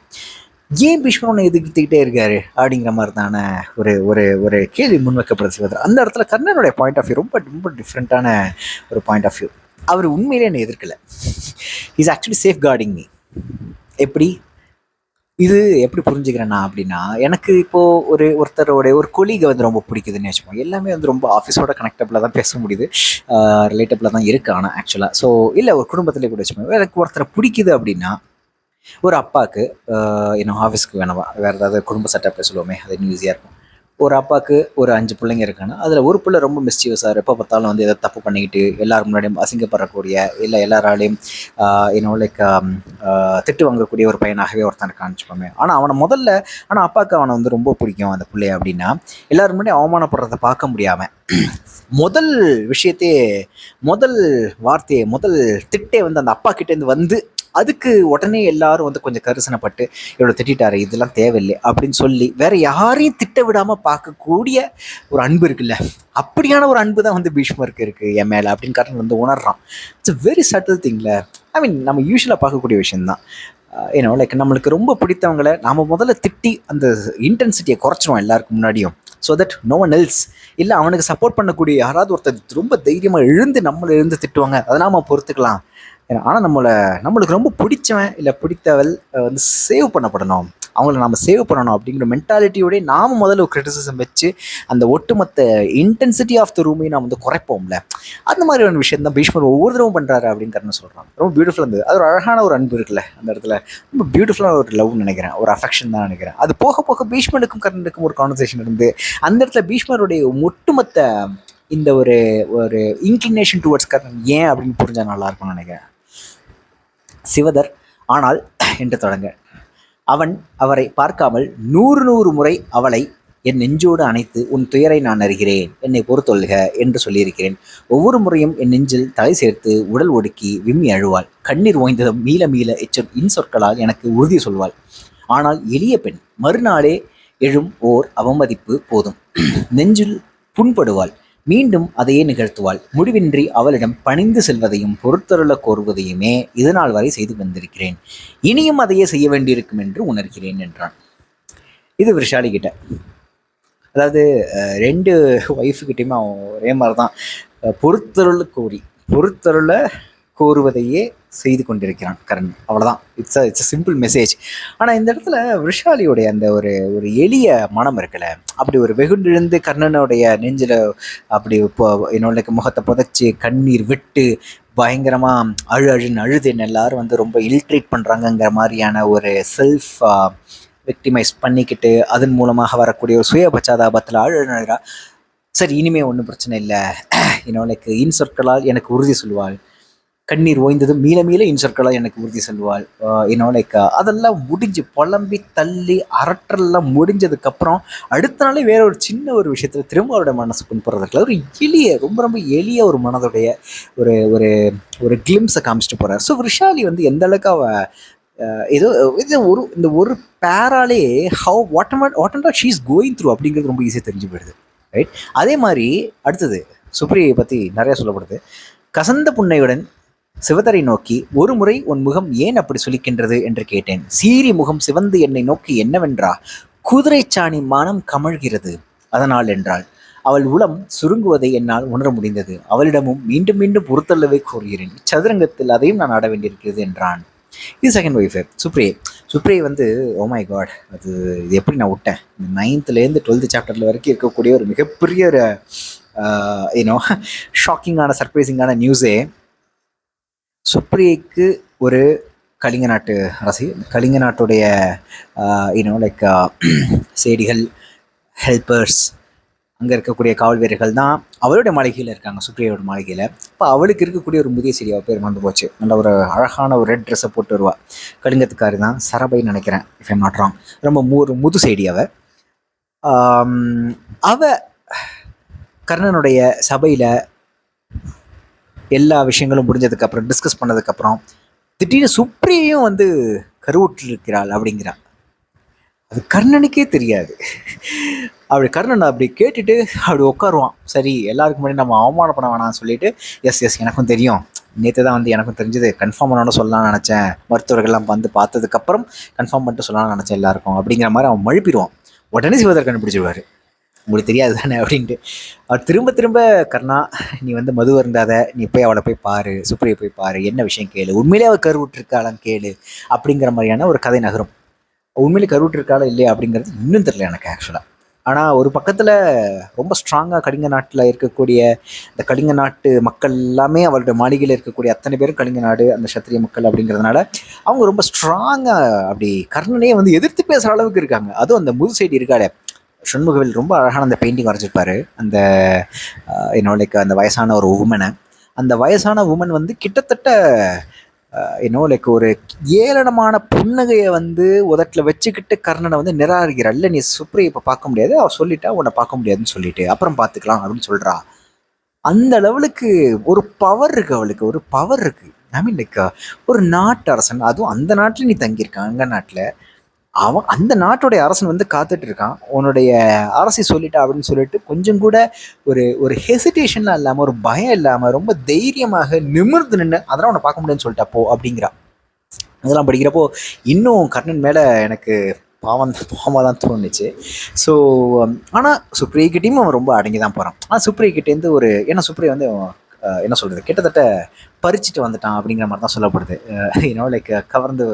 ஏன் பீஷ்மர் ஒன்று எதிர்த்துக்கிட்டே இருக்காரு அப்படிங்கிற மாதிரி தான ஒரு ஒரு ஒரு கேள்வி முன்வைக்கப்படுது சிவதர். அந்த இடத்துல கர்ணனுடைய பாயிண்ட் ஆஃப் வியூ ரொம்ப ரொம்ப டிஃப்ரெண்ட்டான ஒரு பாயிண்ட் ஆஃப் வியூ. அவர் உண்மையிலே என்னை எதிர்க்கலை. Is actually safeguarding me. எப்படி இது எப்படி புரிஞ்சுக்கிறேன்னா அப்படின்னா, எனக்கு இப்போது ஒருத்தரோடைய ஒரு கொலீகை வந்து ரொம்ப பிடிக்குதுன்னு வச்சுப்போம். எல்லாமே வந்து ரொம்ப ஆஃபீஸோட கனெக்டபிளாக தான் பேச முடியுது, ரிலேட்டபிளாக தான் இருக்குது. ஆனால் ஆக்சுவலாக ஸோ இல்லை ஒரு குடும்பத்திலே கூட வச்சுப்போம். எனக்கு ஒருத்தரை பிடிக்குது அப்படின்னா, ஒரு அப்பாவுக்கு ஆஃபீஸ்க்கு வேணவா வேறு ஏதாவது குடும்ப செட்டப்பில் சொல்லுவோமே அது இன்னும் ஈஸியாக இருக்கும். ஒரு அப்பாவுக்கு ஒரு 5 பிள்ளைங்க இருக்காங்க. அதில் ஒரு பிள்ளை ரொம்ப மிஸ்டீவஸாக எப்போ பார்த்தாலும் வந்து எதாவது தப்பு பண்ணிக்கிட்டு எல்லாரும் முன்னாடியும் அசிங்கப்படக்கூடிய, இல்லை எல்லாராலையும் லைக் திட்டு வாங்கக்கூடிய ஒரு பையனாகவே ஒருத்தன் இருக்கான்னு வச்சுப்போமே. ஆனால் அப்பாவுக்கு அவனை வந்து ரொம்ப பிடிக்கும் அந்த பிள்ளைய அப்படின்னா, எல்லாரும் முன்னாடி அவமானப்படுறதை பார்க்க முடியாமல் முதல் வார்த்தையை முதல் திட்டே வந்து அந்த அப்பா கிட்டேருந்து வந்து அதுக்கு உடனே எல்லாரும் வந்து கொஞ்சம் கரிசனப்பட்டு இவ்வளோ திட்டாரு, இதெல்லாம் தேவையில்லை அப்படின்னு சொல்லி வேற யாரையும் திட்ட விடாமல் பார்க்கக்கூடிய ஒரு அன்பு இருக்குல்ல, அப்படியான ஒரு அன்பு தான் வந்து பீஷ்மருக்கு இருக்குது என் மேலே அப்படின்னு கர்ணன் வந்து உணர்றான். இட்ஸ் அ வெரி சட்டில் திங்கில். ஐ மீன் நம்ம யூஸ்வலாக பார்க்கக்கூடிய விஷயந்தான். லைக் நம்மளுக்கு ரொம்ப பிடித்தவங்களை நாம் முதல்ல திட்டி அந்த இன்டென்சிட்டியை குறைச்சிரும் எல்லாருக்கும் முன்னாடியும். So that no one else, இல்லை அவனுக்கு சப்போர்ட் பண்ணக்கூடிய யாராவது ஒருத்தர் ரொம்ப தைரியமாக எழுந்து திட்டுவாங்க, அதை நாம் பொறுத்துக்கலாம். ஆனால் நம்மளுக்கு ரொம்ப பிடிச்சவன் இல்லை பிடித்தவள் வந்து சேவ் பண்ணப்படணும், அவங்கள நம்ம சேவ் பண்ணணும் அப்படிங்கிற மென்டாலிட்டியோடய நாம் முதல்ல ஒரு கிரிட்டிசிசம் வச்சு அந்த ஒட்டுமொத்த இன்டென்சிட்டி ஆஃப் த ரூமையும் நான் வந்து குறைப்போம்ல. அந்த மாதிரி ஒரு விஷயம் தான் பீஷ்மர் ஒவ்வொரு தடவும் பண்ணுறாரு அப்படின்னு கர்ணன் சொல்கிறான். ரொம்ப பியூட்டிஃபுல்லாக இருந்தது. அது ஒரு அழகான ஒரு அன்பு இருக்குல்ல அந்த இடத்துல. ரொம்ப பியூட்டிஃபுல்லான ஒரு லவ்னு நினைக்கிறேன், ஒரு அஃபெக்ஷன் தான் நினைக்கிறேன். அது போக போக பீஷ்மனுக்கும் கர்ணனுக்கும் ஒரு கான்வர்சேஷன் இருந்து அந்த இடத்துல பீஷ்மருடைய ஒட்டுமொத்த இந்த ஒரு ஒரு இன்க்ளினேஷன் டுவர்ட்ஸ் கர்ணன் ஏன் அப்படின்னு புரிஞ்சா நல்லா இருக்கும்னு நினைக்கிறேன். சிவதர் ஆனால் என்று தொடங்க, அவன் அவரை பார்க்காமல் 100 முறை அவளை என் நெஞ்சோடு அணைத்து உன் துயரை நான் அறிகிறேன், என்னை பொறுத்தொள்க என்று சொல்லியிருக்கிறேன். ஒவ்வொரு முறையும் என் நெஞ்சில் தலை சேர்த்து உடல் ஒடுக்கி விம்மி அழுவாள். கண்ணீர் ஓய்ந்ததும் மீள மீள இன்சொற்களால் எனக்கு உறுதி சொல்வாள். ஆனால் எளிய பெண் மறுநாளே எழும் ஓர் அவமதிப்பு போதும். நெஞ்சில் புண்படுவாள். மீண்டும் அதையே நிகழ்த்துவாள். முடிவின்றி அவளிடம் பணிந்து செல்வதையும் பொறுத்தருள கோருவதையுமே இதுநாள் வரை செய்து வந்திருக்கிறேன். இனியும் அதையே செய்ய வேண்டியிருக்கும் என்று உணர்கிறேன் என்றான். இது விஷாலி கிட்ட. அதாவது 2 ஒய்ஃபுக்கிட்டையுமே அவன் ஒரே மாதிரி தான் பொறுத்தருள கோருவதையே செய்து கொண்டிருக்கிறான் கர்ணன். அவ்வளோதான். It's a simple message. ஆனால் இந்த இடத்துல விஷாலியோடைய அந்த ஒரு ஒரு எளிய மனம் இருக்குல்ல, அப்படி ஒரு வெகுண்டிழுந்து கர்ணனுடைய நெஞ்சில் அப்படி இப்போ என்னோட முகத்தை புதைச்சி கண்ணீர் விட்டு பயங்கரமாக அழுன்னு அழுதுன்னு எல்லாரும் வந்து ரொம்ப இல்ட்ரீட் பண்ணுறாங்கங்கிற மாதிரியான ஒரு செல்ஃப் விக்டிமைஸ் பண்ணிக்கிட்டு அதன் மூலமாக வரக்கூடிய ஒரு சுய பச்சாதாபத்தில் அழுறா. சரி, இனிமே ஒன்றும் பிரச்சனை இல்லை, என்னோட இன்சொற்களால் எனக்கு உறுதி சொல்வாள். கண்ணீர் ஓய்ந்ததும் மீள மீள இன்சொற்களால் எனக்கு உறுதி சொல்வாள். என்னோட அதெல்லாம் முடிஞ்சு புலம்பி தள்ளி அரட்டெல்லாம் முடிஞ்சதுக்கப்புறம் அடுத்த நாளே வேற ஒரு சின்ன ஒரு விஷயத்தில் திரும்ப அவரோட மனசு கொண்டு போகிறதுக்குள்ள ஒரு எளிய ரொம்ப ரொம்ப எளிய ஒரு மனதுடைய ஒரு ஒரு ஒரு கிளிம்ஸை காமிச்சிட்டு போகிறார். ஸோ விஷாலி வந்து எந்த அளவுக்கு அவ ஏதோ இந்த ஒரு பேராலே whatever she is going through அப்படிங்கிறது ரொம்ப ஈஸியாக தெரிஞ்சு போயிடுது. ரைட். அதே மாதிரி அடுத்தது சுப்ரியை பற்றி நிறையா சொல்லப்படுது. கசந்த புன்னையுடன் சிவதரை நோக்கி, ஒரு முறை உன் முகம் ஏன் அப்படி சொல்லிக்கின்றது என்று கேட்டேன். சீறி முகம் சிவந்து என்னை நோக்கி என்னவென்றா, குதிரைச்சாணி மானம் கமழ்கிறது அதனால் என்றாள். அவள் உளம் சுருங்குவதை என்னால் உணர முடிந்தது. அவளிடமும் மீண்டும் மீண்டும் பொறுத்தள்ளவே கூறுகிறேன். சதுரங்கத்தில் அதையும் நான் ஆட வேண்டியிருக்கிறது என்றான். இது செகண்ட் ஒய்ஃபு சுப்ரியை வந்து ஓ மை காட், இது எப்படி நான் விட்டேன். இந்த 9th 12th சாப்டரில் வரைக்கும் இருக்கக்கூடிய ஒரு மிகப்பெரிய ஒரு ஷாக்கிங்கான சர்ப்ரைசிங்கான நியூஸே சுப்ரியைக்கு ஒரு கலிங்க நாட்டு அரசி, கலிங்க நாட்டுடைய சேடிகள், ஹெல்பர்ஸ், அங்கே இருக்கக்கூடிய காவல் வீரர்கள் தான் அவளுடைய மாளிகையில் இருக்காங்க, சுப்ரியோட மாளிகையில். இப்போ அவளுக்கு இருக்கக்கூடிய ஒரு முதிய செடி, அவள் பேர் மறந்து போச்சு, நல்ல ஒரு அழகான ஒரு ரெட் ட்ரெஸ்ஸை போட்டு வருவாள். கலிங்கத்துக்காரி தான், சரபைன்னு நினைக்கிறேன், இஃப் ஐம் நாட் ராங். ரொம்ப முது செடி அவ கர்ணனுடைய சபையில் எல்லா விஷயங்களும் முடிஞ்சதுக்கப்புறம் டிஸ்கஸ் பண்ணதுக்கப்புறம் திடீர்னு சுப்ரியையும் வந்து கருவுற்றிருக்கிறாள் அப்படிங்கிறாள். அது கர்ணனுக்கே தெரியாது. அப்படி கர்ணன் அப்படி கேட்டுட்டு அப்படி உட்காருவான். சரி, எல்லாருக்கும் முன்னாடி நம்ம அவமானம் பண்ண வேணாம்னு சொல்லிட்டு, எஸ் எனக்கும் தெரியும், நேற்று தான் வந்து எனக்கும் தெரிஞ்சது, கன்ஃபார்ம் பண்ணணும்னு சொல்லலாம்னு நினச்சேன், மருத்துவர்கள்லாம் வந்து பார்த்ததுக்கப்புறம் கன்ஃபார்ம் பண்ணிட்டு சொல்லலாம்னு நினச்சேன் எல்லாருக்கும் அப்படிங்கிற மாதிரி அவன் மழுப்பிடுவான். உடனே சிவதர் கண்டுபிடிச்சிடுவார், உங்களுக்கு தெரியாது தானே அப்படின்ட்டு. அவர் திரும்ப திரும்ப, கர்ணா நீ வந்து மது வருந்தாத, நீ போய் அவளை போய் பாரு, சுப்ரியை போய் பாரு, என்ன விஷயம் கேளு, உண்மையிலே அவள் கருவுற்றிருக்காளான்னு கேளு அப்படிங்கிற மாதிரியான ஒரு கதை நகரும். உண்மையிலே கருவுற்றிருக்காளா இல்லையா அப்படிங்கிறது இன்னும் தெரியல எனக்கு ஆக்சுவலாக. ஆனால் ஒரு பக்கத்தில் ரொம்ப ஸ்ட்ராங்காக கலிங்க நாட்டில் இருக்கக்கூடிய இந்த கலிங்க நாட்டு மக்கள் எல்லாமே அவருடைய மாளிகையில் இருக்கக்கூடிய அத்தனை பேரும் கலிங்க நாடு அந்த சத்திரிய மக்கள் அப்படிங்கிறதுனால அவங்க ரொம்ப ஸ்ட்ராங்காக அப்படி கர்ணனே வந்து எதிர்த்து பேசுகிற அளவுக்கு இருக்காங்க. அதுவும் அந்த முது சைடு இருக்காளே ஷண்முகவேல், ரொம்ப அழகான அந்த பெயிண்டிங் வரைஞ்சிருப்பாரு. அந்த அந்த வயசான ஒரு உமனை, அந்த வயசான உமன் வந்து கிட்டத்தட்ட ஒரு ஏளனமான புன்னகையை வந்து உதட்டில் வச்சுக்கிட்டு கர்ணனை வந்து நிராகரிக்கிறாள். இல்லை, நீ சுப்ரியை இப்போ பார்க்க முடியாது, அவள் சொல்லிட்டா உன்னை பார்க்க முடியாதுன்னு சொல்லிட்டு அப்புறம் பார்த்துக்கலாம் அப்படின்னு சொல்கிறா. அந்த லெவலுக்கு ஒரு பவர் இருக்குது அவளுக்கு, ஒரு பவர் இருக்குது. ஐ மீன் ஒரு நாட்டு அரசன், அதுவும் அந்த நாட்டில் நீ தங்கியிருக்கான், அங்கே நாட்டில் அவன் அந்த நாட்டுடைய அரசன் வந்து காத்துட்டு இருக்கான், உன்னுடைய அரசி சொல்லிட்டா அப்படின்னு சொல்லிட்டு கொஞ்சம் கூட ஒரு ஹெசிடேஷன்லாம் இல்லாமல், ஒரு பயம் இல்லாமல் ரொம்ப தைரியமாக நிமிர்ந்து நின்று அதெல்லாம் உன்னை பார்க்க முடியும்னு சொல்லிட்டா போ அப்படிங்கிறா. அதெல்லாம் படிக்கிறப்போ இன்னும் கர்ணன் மேலே எனக்கு பாவமாக தான் தோணுச்சு. ஸோ ஆனால் சுப்ரியக்கிட்டையும் அவன் ரொம்ப அடங்கி தான் போகிறான். ஆனால் சுப்ரியக்கிட்டேருந்து ஏன்னா சுப்ரியை வந்து என்ன சொல்கிறது, கிட்டத்தட்ட பறிச்சுட்டு வந்துட்டான் அப்படிங்கிற மாதிரி தான் சொல்லப்படுது. லைக் கவர்ந்து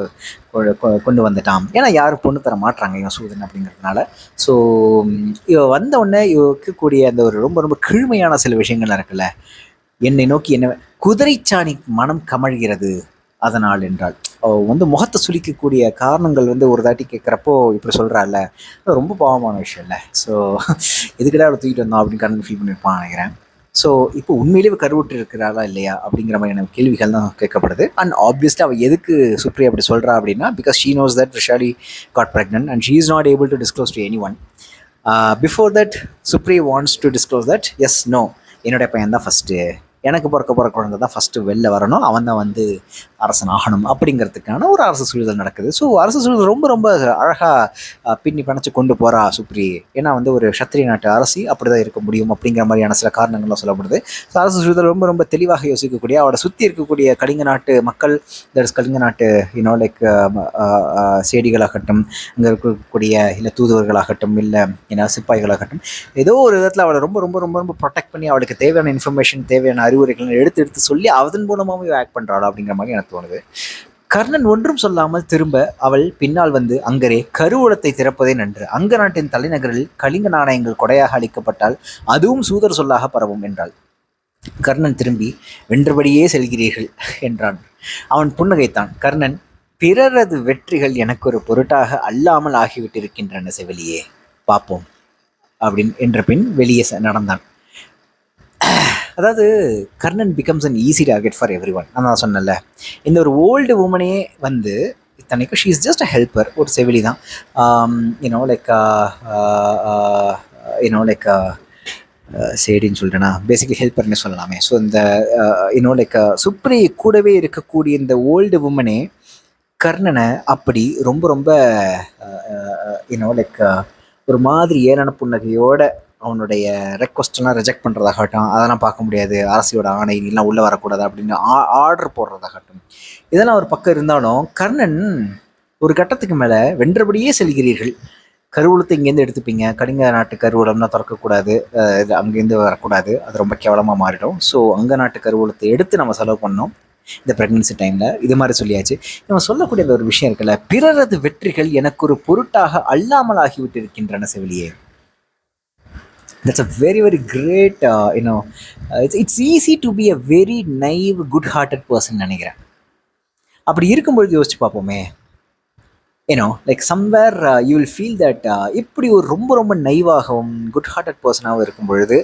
கொண்டு வந்துட்டான். ஏன்னா யாரும் பொண்ணு தர மாட்டுறாங்க இவன் சூதன் அப்படிங்கிறதுனால. ஸோ இவ வந்த உடனே இருக்கக்கூடிய அந்த ஒரு ரொம்ப ரொம்ப கீழ்மையான சில விஷயங்கள்லாம் இருக்குல்ல, என்னை நோக்கி என்ன குதிரைச்சாணி மனம் கமழ்கிறது அதனால் என்றால் முகத்தை சுளிக்கக்கூடிய காரணங்கள் ஒரு தாட்டி கேட்குறப்போ இப்படி சொல்கிறாள்ல, ரொம்ப பாவமான விஷயம் இல்லை. ஸோ எதுக்கிட்ட அவளை தூக்கிட்டு வந்தோம் அப்படின்னு கண்ணன் ஃபீல் பண்ணியிருப்பான் நினைக்கிறேன். ஸோ இப்போ உண்மையிலேயே கருவுற்று இருக்கிறாளா இல்லையா அப்படிங்கிற மாதிரியான கேள்விகள் தான் கேட்கப்படுது. அண்ட் ஆப்வியஸ்லி அவள் எதுக்கு சுப்ரியா அப்படி சொல்கிறா அப்படின்னா, because she knows that Vishali got pregnant and she is not able to disclose to anyone. Before that Supri wants to disclose that yes no, என்னுடைய பையன் தான் ஃபஸ்ட்டு, எனக்கு பிறக்க குழந்தை தான் ஃபஸ்ட்டு வெளில வரணும், அவன் தான் அரசன் ஆகணும் அப்படிங்கிறதுக்கான ஒரு அரசு சூழல் நடக்குது. ஸோ அரசு சூழல் ரொம்ப ரொம்ப அழகாக பின்னி பணச்சு கொண்டு போகிறா சுப்ரி. ஏன்னா ஒரு க்ஷத்ரிய நாட்டு அரசி அப்படி தான் இருக்க முடியும் அப்படிங்கிற மாதிரியான சில காரணங்கள்லாம் சொல்லப்படுது. ஸோ அரசு சூழல் ரொம்ப ரொம்ப தெளிவாக யோசிக்கக்கூடிய, அவளை சுற்றி இருக்கக்கூடிய கலிங்க நாட்டு மக்கள், தட் இஸ் கலிங்க நாட்டு லைக் சேடிகளாகட்டும், இங்கே இருக்கக்கூடிய இல்லை தூதுவர்களாகட்டும், இல்லை சிப்பாய்களாகட்டும், ஏதோ ஒரு விதத்தில் அவளை ரொம்ப ரொம்ப ரொம்ப ரொம்ப ப்ரொடெக்ட் பண்ணி அவளுக்கு தேவையான இன்ஃபர்மேஷன், தேவையான அறிவுரைகள் எடுத்து சொல்லி அதன் மூலமாகவே ஆக்ட் பண்ணுறாள் அப்படிங்கிற மாதிரி எனக்கு தோணுது. கர்ணன் ஒன்றும் சொல்லாமல் திரும்ப அவள் பின்னால் அங்கரே கருவூலத்தை திறப்பதே நன்று, அங்க நாட்டின் தலைநகரில் கலிங்க நாணயங்கள் கொடையாக அளிக்கப்பட்டால் அதுவும் சூதர் சொல்லாக பரவும் என்றாள். கர்ணன் திரும்பி வென்றபடியே செல்கிறீர்கள் என்றான். அவன் புன்னகைத்தான். கர்ணன், பிறரது வெற்றிகள் எனக்கு ஒரு பொருட்டாக அல்லாமல் ஆகிவிட்டிருக்கின்றன செவிலியே, பார்ப்போம் அப்படின்னு என்ற பின் வெளியே நடந்தான். அதாவது Karnan becomes an easy target for every one. நான் சொன்னல, இந்த ஒரு ஓல்டு உமனே இத்தனைக்கும் she is just a helper, ஒரு செவிலி தான். லைக் சேடின்னு சொல்லிட்டேன்னா பேசிக்கலி ஹெல்ப்பர்னே சொல்லலாமே. ஸோ இந்த லைக் சுப்ரி கூடவே இருக்கக்கூடிய இந்த ஓல்டு உமனே கர்ணனை அப்படி ரொம்ப ரொம்ப லைக் ஒரு மாதிரி ஏளன புன்னகையோட அவனுடைய ரெக்வஸ்டெல்லாம் ரிஜெக்ட் பண்ணுறதாகட்டும், அதெல்லாம் பார்க்க முடியாது, அரசியோட ஆணை எல்லாம் உள்ளே வரக்கூடாது அப்படின்னு ஆர்டர் போடுறதாகட்டும், இதெல்லாம் ஒரு பக்கம் இருந்தாலும் கர்ணன் ஒரு கட்டத்துக்கு மேலே வென்றபடியே செல்கிறீர்கள், கருவூலத்தை இங்கேருந்து எடுத்துப்பீங்க, கலிங்க நாட்டு கருவூலம்னா திறக்கக்கூடாது, இது அங்கேருந்து வரக்கூடாது, அது ரொம்ப கேவலமாக மாறிடும், ஸோ அங்கே நாட்டு கருவூலத்தை எடுத்து நம்ம செலவு பண்ணோம் இந்த ப்ரெக்னன்சி டைமில், இது மாதிரி சொல்லியாச்சு. இவன் சொல்லக்கூடிய ஒரு விஷயம் இருக்குல்ல, பிறரது வெற்றிகள் எனக்கு ஒரு பொருட்டாக அல்லாமல் ஆகிவிட்டு இருக்கின்றன செவிலியே. That's a very very great it's easy to be a very naive good hearted person நினைக்கிறேன். அப்படி இருக்கும்பொழுது யோசிச்சு பார்ப்போமே, like somewhere you will feel that இப்படி ஒரு ரொம்ப ரொம்ப நைவாகவும் குட் ஹார்ட்டட் பர்சனாகவும் இருக்கும் பொழுது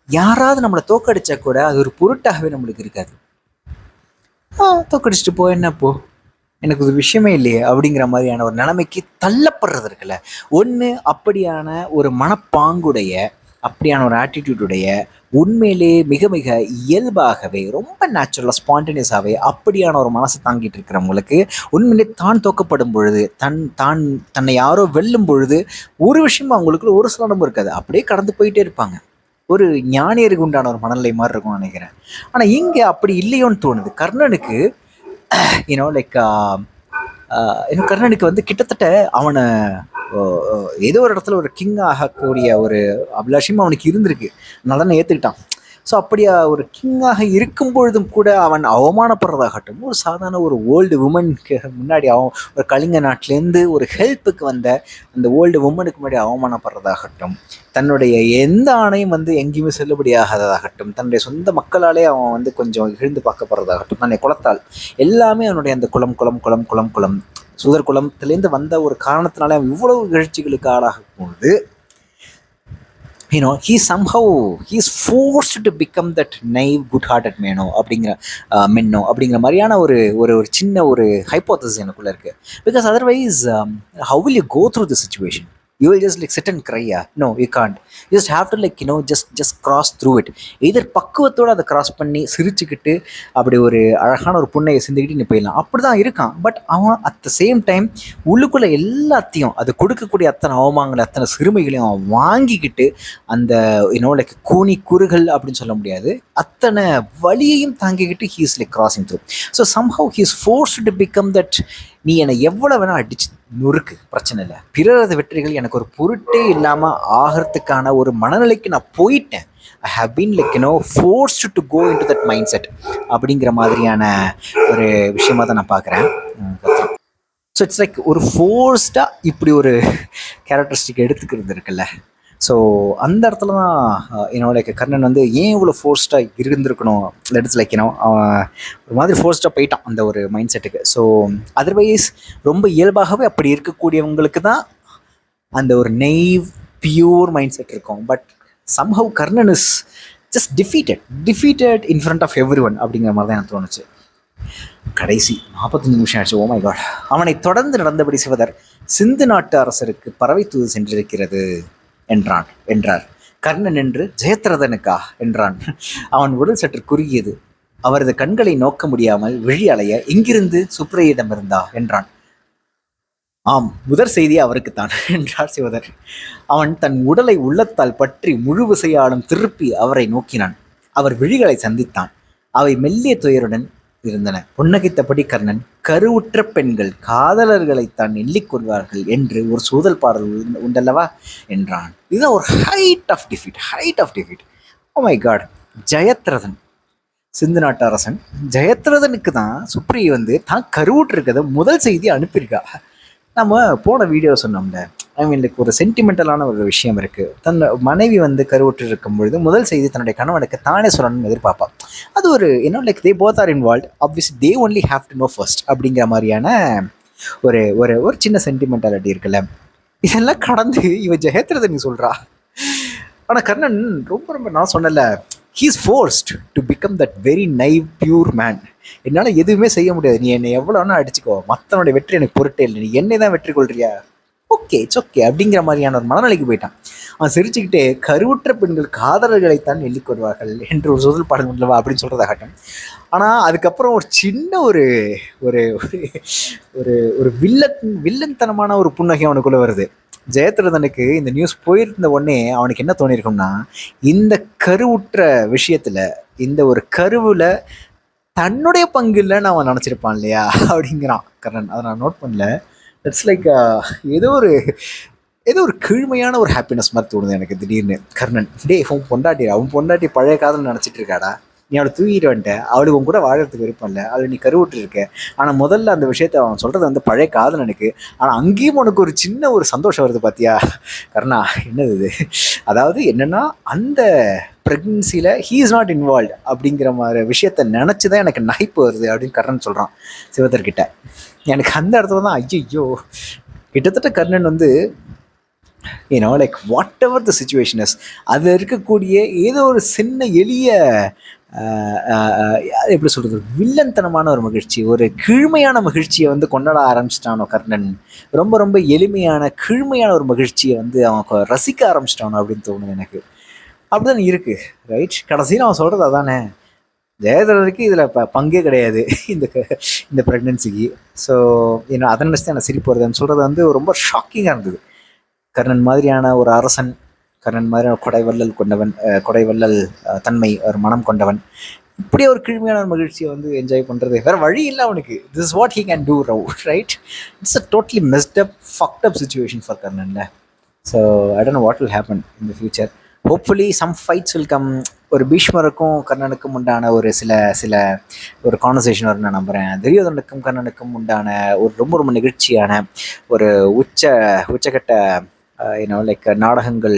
யாராவது நம்மளை தோக்கடிச்சா கூட அது ஒரு பொருட்டாகவே நம்மளுக்கு இருக்காது. தோக்கடிச்சிட்டு போ, என்னப்போ எனக்கு ஒரு விஷயமே இல்லையே அப்படிங்கிற மாதிரியான ஒரு நிலைமைக்கு தள்ளப்படுறது இருக்குல்ல. ஒன்று அப்படியான ஒரு மனப்பாங்குடைய, அப்படியான ஒரு ஆட்டிடியூடுடைய, உண்மையிலே மிக மிக இயல்பாகவே ரொம்ப நேச்சுரலாக ஸ்பான்டேனியஸாகவே அப்படியான ஒரு மனசை தாங்கிட்டு இருக்கிறவங்களுக்கு உண்மையிலே தான் தோக்கப்படும் பொழுது, தன்னை யாரோ வெல்லும் பொழுது ஒரு விஷயமும் அவங்களுக்குள்ள ஒரு சலனமும் இருக்காது, அப்படியே கடந்து போயிட்டே இருப்பாங்க. ஒரு ஞானியருக்கு உண்டான ஒரு மனநிலை மாதிரி இருக்கும்னு நினைக்கிறேன். ஆனால் இங்கே அப்படி இல்லையோன்னு தோணுது. கர்ணனுக்கு லைக் கர்ணனுக்கு கிட்டத்தட்ட அவனை ஏதோ ஒரு இடத்துல ஒரு கிங் ஆகக்கூடிய ஒரு அபிலாஷியம் அவனுக்கு இருந்திருக்கு, அதனால தானே ஏற்றுக்கிட்டான். ஸோ அப்படியா ஒரு கிங்காக இருக்கும் பொழுதும் கூட அவன் அவமானப்படுறதாகட்டும், ஒரு சாதாரண ஒரு ஓல்டு உமனுக்கு முன்னாடி ஒரு கலிங்க நாட்டிலேருந்து ஒரு ஹெல்ப்புக்கு வந்த அந்த ஓல்டு உமனுக்கு முன்னாடி அவமானப்படுறதாகட்டும், தன்னுடைய எந்த ஆணையும் எங்கேயுமே செல்லுபடியாகாததாகட்டும், தன்னுடைய சொந்த மக்களாலே அவன் கொஞ்சம் இழிந்து பார்க்கப்படுறதாகட்டும், தன்னை குலத்தால் எல்லாமே அவனுடைய அந்த குலம் குலம் குலம் குலம் குலம் சூதர் குலத்திலேருந்து வந்த ஒரு காரணத்தினாலே அவன் இவ்வளவு எழுச்சிகளுக்கு ஆளாகும் பொழுது he is forced to become that naive good-hearted man அப்படிங்கிற மாதிரியான ஒரு சின்ன ஒரு ஹைப்போதசிஸ் எனக்குள்ள இருக்கு. Because otherwise how will you go through the situation? You will just sit and cry. No, you can't. You just have to just cross through it. Either பக்குவத்தோடு அதை cross பண்ணி சிரிச்சுக்கிட்டு அப்படி ஒரு அழகான ஒரு புண்ணையை சிந்திக்கிட்டு நீ போயிடலாம், அப்படி தான் இருக்கான். பட் அவன் அட் த சேம் டைம் உள்ளுக்குள்ளே எல்லாத்தையும் அது கொடுக்கக்கூடிய அத்தனை அவமானங்களை, அத்தனை சிறுமைகளையும் அவன் வாங்கிக்கிட்டு அந்த லைக் கூனி குறுகள் அப்படின்னு சொல்ல முடியாது, அத்தனை வலியையும் தாங்கிக்கிட்டு he is like crossing through. So somehow he is forced to become that நீ என்னை எவ்வளோ வேணால் அடிச்சு நொறுக்கு, பிரச்சனை இல்லை. பிறரது வெற்றிகள் எனக்கு ஒரு பொருட்டே இல்லாமல் ஆகிறதுக்கான ஒரு மனநிலைக்கு நான் போயிட்டேன். I have been forced to go into that mindset அப்படிங்கிற மாதிரியான ஒரு விஷயமாக தான் நான் பார்க்குறேன். ஸோ இட்ஸ் லைக் ஒரு ஃபோர்ஸ்டாக இப்படி ஒரு கேரக்டரிஸ்டிக் எடுத்துக்கிறது இருக்குல்ல. ஸோ அந்த இடத்துல தான் என்னோட கர்ணன் வந்து ஏன் இவ்வளோ ஃபோர்ஸ்டாக இருந்திருக்கணும், இட்ஸ் லைக் ஒரு மாதிரி ஃபோர்ஸ்டாக போயிட்டான் அந்த ஒரு மைண்ட் செட்டுக்கு. ஸோ அதர்வைஸ் ரொம்ப இயல்பாகவே அப்படி இருக்கக்கூடியவங்களுக்கு தான் அந்த ஒரு நெய்வ் பியூர் மைண்ட் செட் இருக்கும். But somehow Karnan is just defeated in front of everyone அப்படிங்கிற மாதிரி தான் எனக்கு தோணுச்சு. கடைசி 45 நிமிஷம் ஆயிடுச்சு. Oh my God. அவனை தொடர்ந்து நடந்தபடி சிவதர் சிந்து நாட்டு அரசருக்கு பறவை தூது சென்றிருக்கிறது என்றார். கர்ணன் என்று ஜெயத்ரதனுக்கா என்றான். அவன் உடல் சற்று குறுகியது. அவரது கண்களை நோக்க முடியாமல் விழி அலைய இங்கிருந்து சுப்ரையிடம் இருந்தா என்றான். ஆம், முதற் செய்தி அவருக்குத்தான் என்றார் சிவதர். அவன் தன் உடலை உள்ளத்தால் பற்றி முழு விசையாலும் திருப்பி அவரை நோக்கினான். அவர் விழிகளை சந்தித்தான். அவை மெல்லிய துயருடன் இருந்தன. புன்னகைத்தபடி கர்ணன், கருவுற்ற பெண்கள் காதலர்களைத்தான் எண்ணிக்கொள்வார்கள் என்று ஒரு சூதல் பாடல் உண்டல்லவா என்றான். இதுதான் ஒரு height of defeat. Oh my God. Jayadrathan, Sindhu நாட்டு அரசன் ஜெயத்ரதனுக்கு தான் சுப்ரியை வந்து தான் கருவுற்றிருக்கிறத முதல் செய்தி அனுப்பியிருக்கா. நம்ம போன வீடியோ சொன்னோம்ல, ஐ மீன் லைக் ஒரு சென்டிமெண்டலான ஒரு விஷயம் இருக்குது. தன் மனைவி வந்து கருவுற்று இருக்கும் பொழுது முதல் செய்தி தன்னுடைய கணவனுக்கு தானே சொல்லணும்னு எதிர்பார்ப்பான். அது ஒரு like they both are involve, obviously they only have to know first அப்படிங்கிற மாதிரியான ஒரு ஒரு ஒரு சின்ன சென்டிமெண்டாலிட்டி இருக்குல்ல. இதெல்லாம் கடந்து இவ ஜெயத்ரதன் சொல்கிறா. ஆனால் கர்ணன் ரொம்ப நான் சொன்னல, he is forced to become that very naive pure man. என்னால் எதுவுமே செய்ய முடியாது, நீ என்னை எவ்வளோ வேணா அடிச்சுக்கோ, மற்றவனுடைய வெற்றி எனக்கு பொருட்டே இல்லை, நீ என்னை தான் வெற்றி கொள்றியா, ஓகே இட்ஸ் ஓகே அப்படிங்கிற மாதிரியான ஒரு மனநிலைக்கு போயிட்டான். அவன் சிரிச்சுக்கிட்டே கருவுற்ற பெண்கள் காதலர்களைத்தான் எண்ணிக்கொள்வார்கள் என்று ஒரு சொல் பாடம் இல்லவா அப்படின்னு சொல்கிறதாகட்டும். ஆனால் அதுக்கப்புறம் ஒரு சின்ன ஒரு ஒரு ஒரு வில்லன்தனமான ஒரு புன்னகை அவனுக்குள்ளே வருது. ஜெயத்ரதனுக்கு இந்த நியூஸ் போயிருந்த உடனே அவனுக்கு என்ன தோணியிருக்கும்னா, இந்த கருவுற்ற விஷயத்தில், இந்த ஒரு கருவில் தன்னுடைய பங்கு இல்லைன்னு அவன் நினச்சிருப்பான் இல்லையா அப்படிங்கிறான் கர்ணன். அதை நான் நோட் பண்ணல. இட்ஸ் லைக் ஏதோ ஒரு கீழ்மையான ஒரு ஹாப்பினஸ் மாதிரி தோணுது எனக்கு திடீர்னு. கர்ணன், டே அவன் பொண்டாட்டி பழைய காதல் நினச்சிட்டு இருக்காடா, நீ அவளை தூக்கிட்டு வந்துட்ட, அவளுக்கு உன் கூட வாழறதுக்கு விருப்பம் இல்லை, அவளை நீ கருவுட்டு இருக்க. ஆனால் முதல்ல அந்த விஷயத்த அவன் சொல்கிறது வந்து பழைய காதல் எனக்கு, ஆனால் அங்கேயும் உனக்கு ஒரு சின்ன ஒரு சந்தோஷம் வருது பார்த்தியா கர்ணா, என்னது இது? அதாவது என்னென்னா, அந்த ப்ரெக்னன்சியில் ஹீ இஸ் நாட் இன்வால்வ் அப்படிங்கிற மாதிரி விஷயத்த நினச்சி தான் எனக்கு நகைப்பு வருது அப்படின்னு கர்ணன் சொல்கிறான் சிவதர்கிட்ட. எனக்கு அந்த இடத்துல தான் ஐயோ, கிட்டத்தட்ட கர்ணன் வந்து like what ever the situation is, அதில் இருக்கக்கூடிய ஏதோ ஒரு சின்ன எளிய எப்படி சொல்கிறது, வில்லன்தனமான ஒரு மகிழ்ச்சி, ஒரு கீழ்மையான மகிழ்ச்சியை வந்து கொண்டாட ஆரம்பிச்சிட்டானோ கர்ணன். ரொம்ப எளிமையான கீழ்மையான ஒரு மகிழ்ச்சியை வந்து அவன் ரசிக்க ஆரம்பிச்சிட்டானோ அப்படின்னு தோணுது எனக்கு. அப்படிதான் இருக்குது ரைட். கடைசியில் அவன் சொல்கிறது அதானே, ஜெயதரனுக்கு இதில் பங்கே கிடையாது இந்த ப்ரெக்னென்சிக்கு. ஸோ அதை நினச்சி தான் எனக்கு சிரிப்பு வருதுன்னு சொல்கிறது வந்து ரொம்ப ஷாக்கிங்காக இருந்தது. கர்ணன் மாதிரியான ஒரு அரசன், கர்ணன் மாதிரியான கொடைவள்ளல் தன்மை, ஒரு மனம் கொண்டவன், இப்படியே ஒரு கீழ்மையான ஒரு மகிழ்ச்சியை வந்து என்ஜாய் பண்ணுறது வேறு வழி இல்லை அவனுக்கு. This is what he can do right. It's a totally messed up fucked up situation for கர்ணன்ல. So I don't know what will happen in the future. Hopefully some fights will come. ஒரு பீஷ்மருக்கும் கர்ணனுக்கும் உண்டான ஒரு சில ஒரு conversation வரும்னு நான் நம்புகிறேன். துரியோதனுக்கும் கர்ணனுக்கும் உண்டான ஒரு ரொம்ப நிகழ்ச்சியான ஒரு உச்சகட்ட லைக் நாடகங்கள்,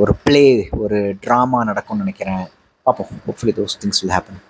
ஒரு ப்ளே, ஒரு ட்ராமா நடக்கும்னு நினைக்கிறேன். பார்ப்போம். Hopefully those things will happen.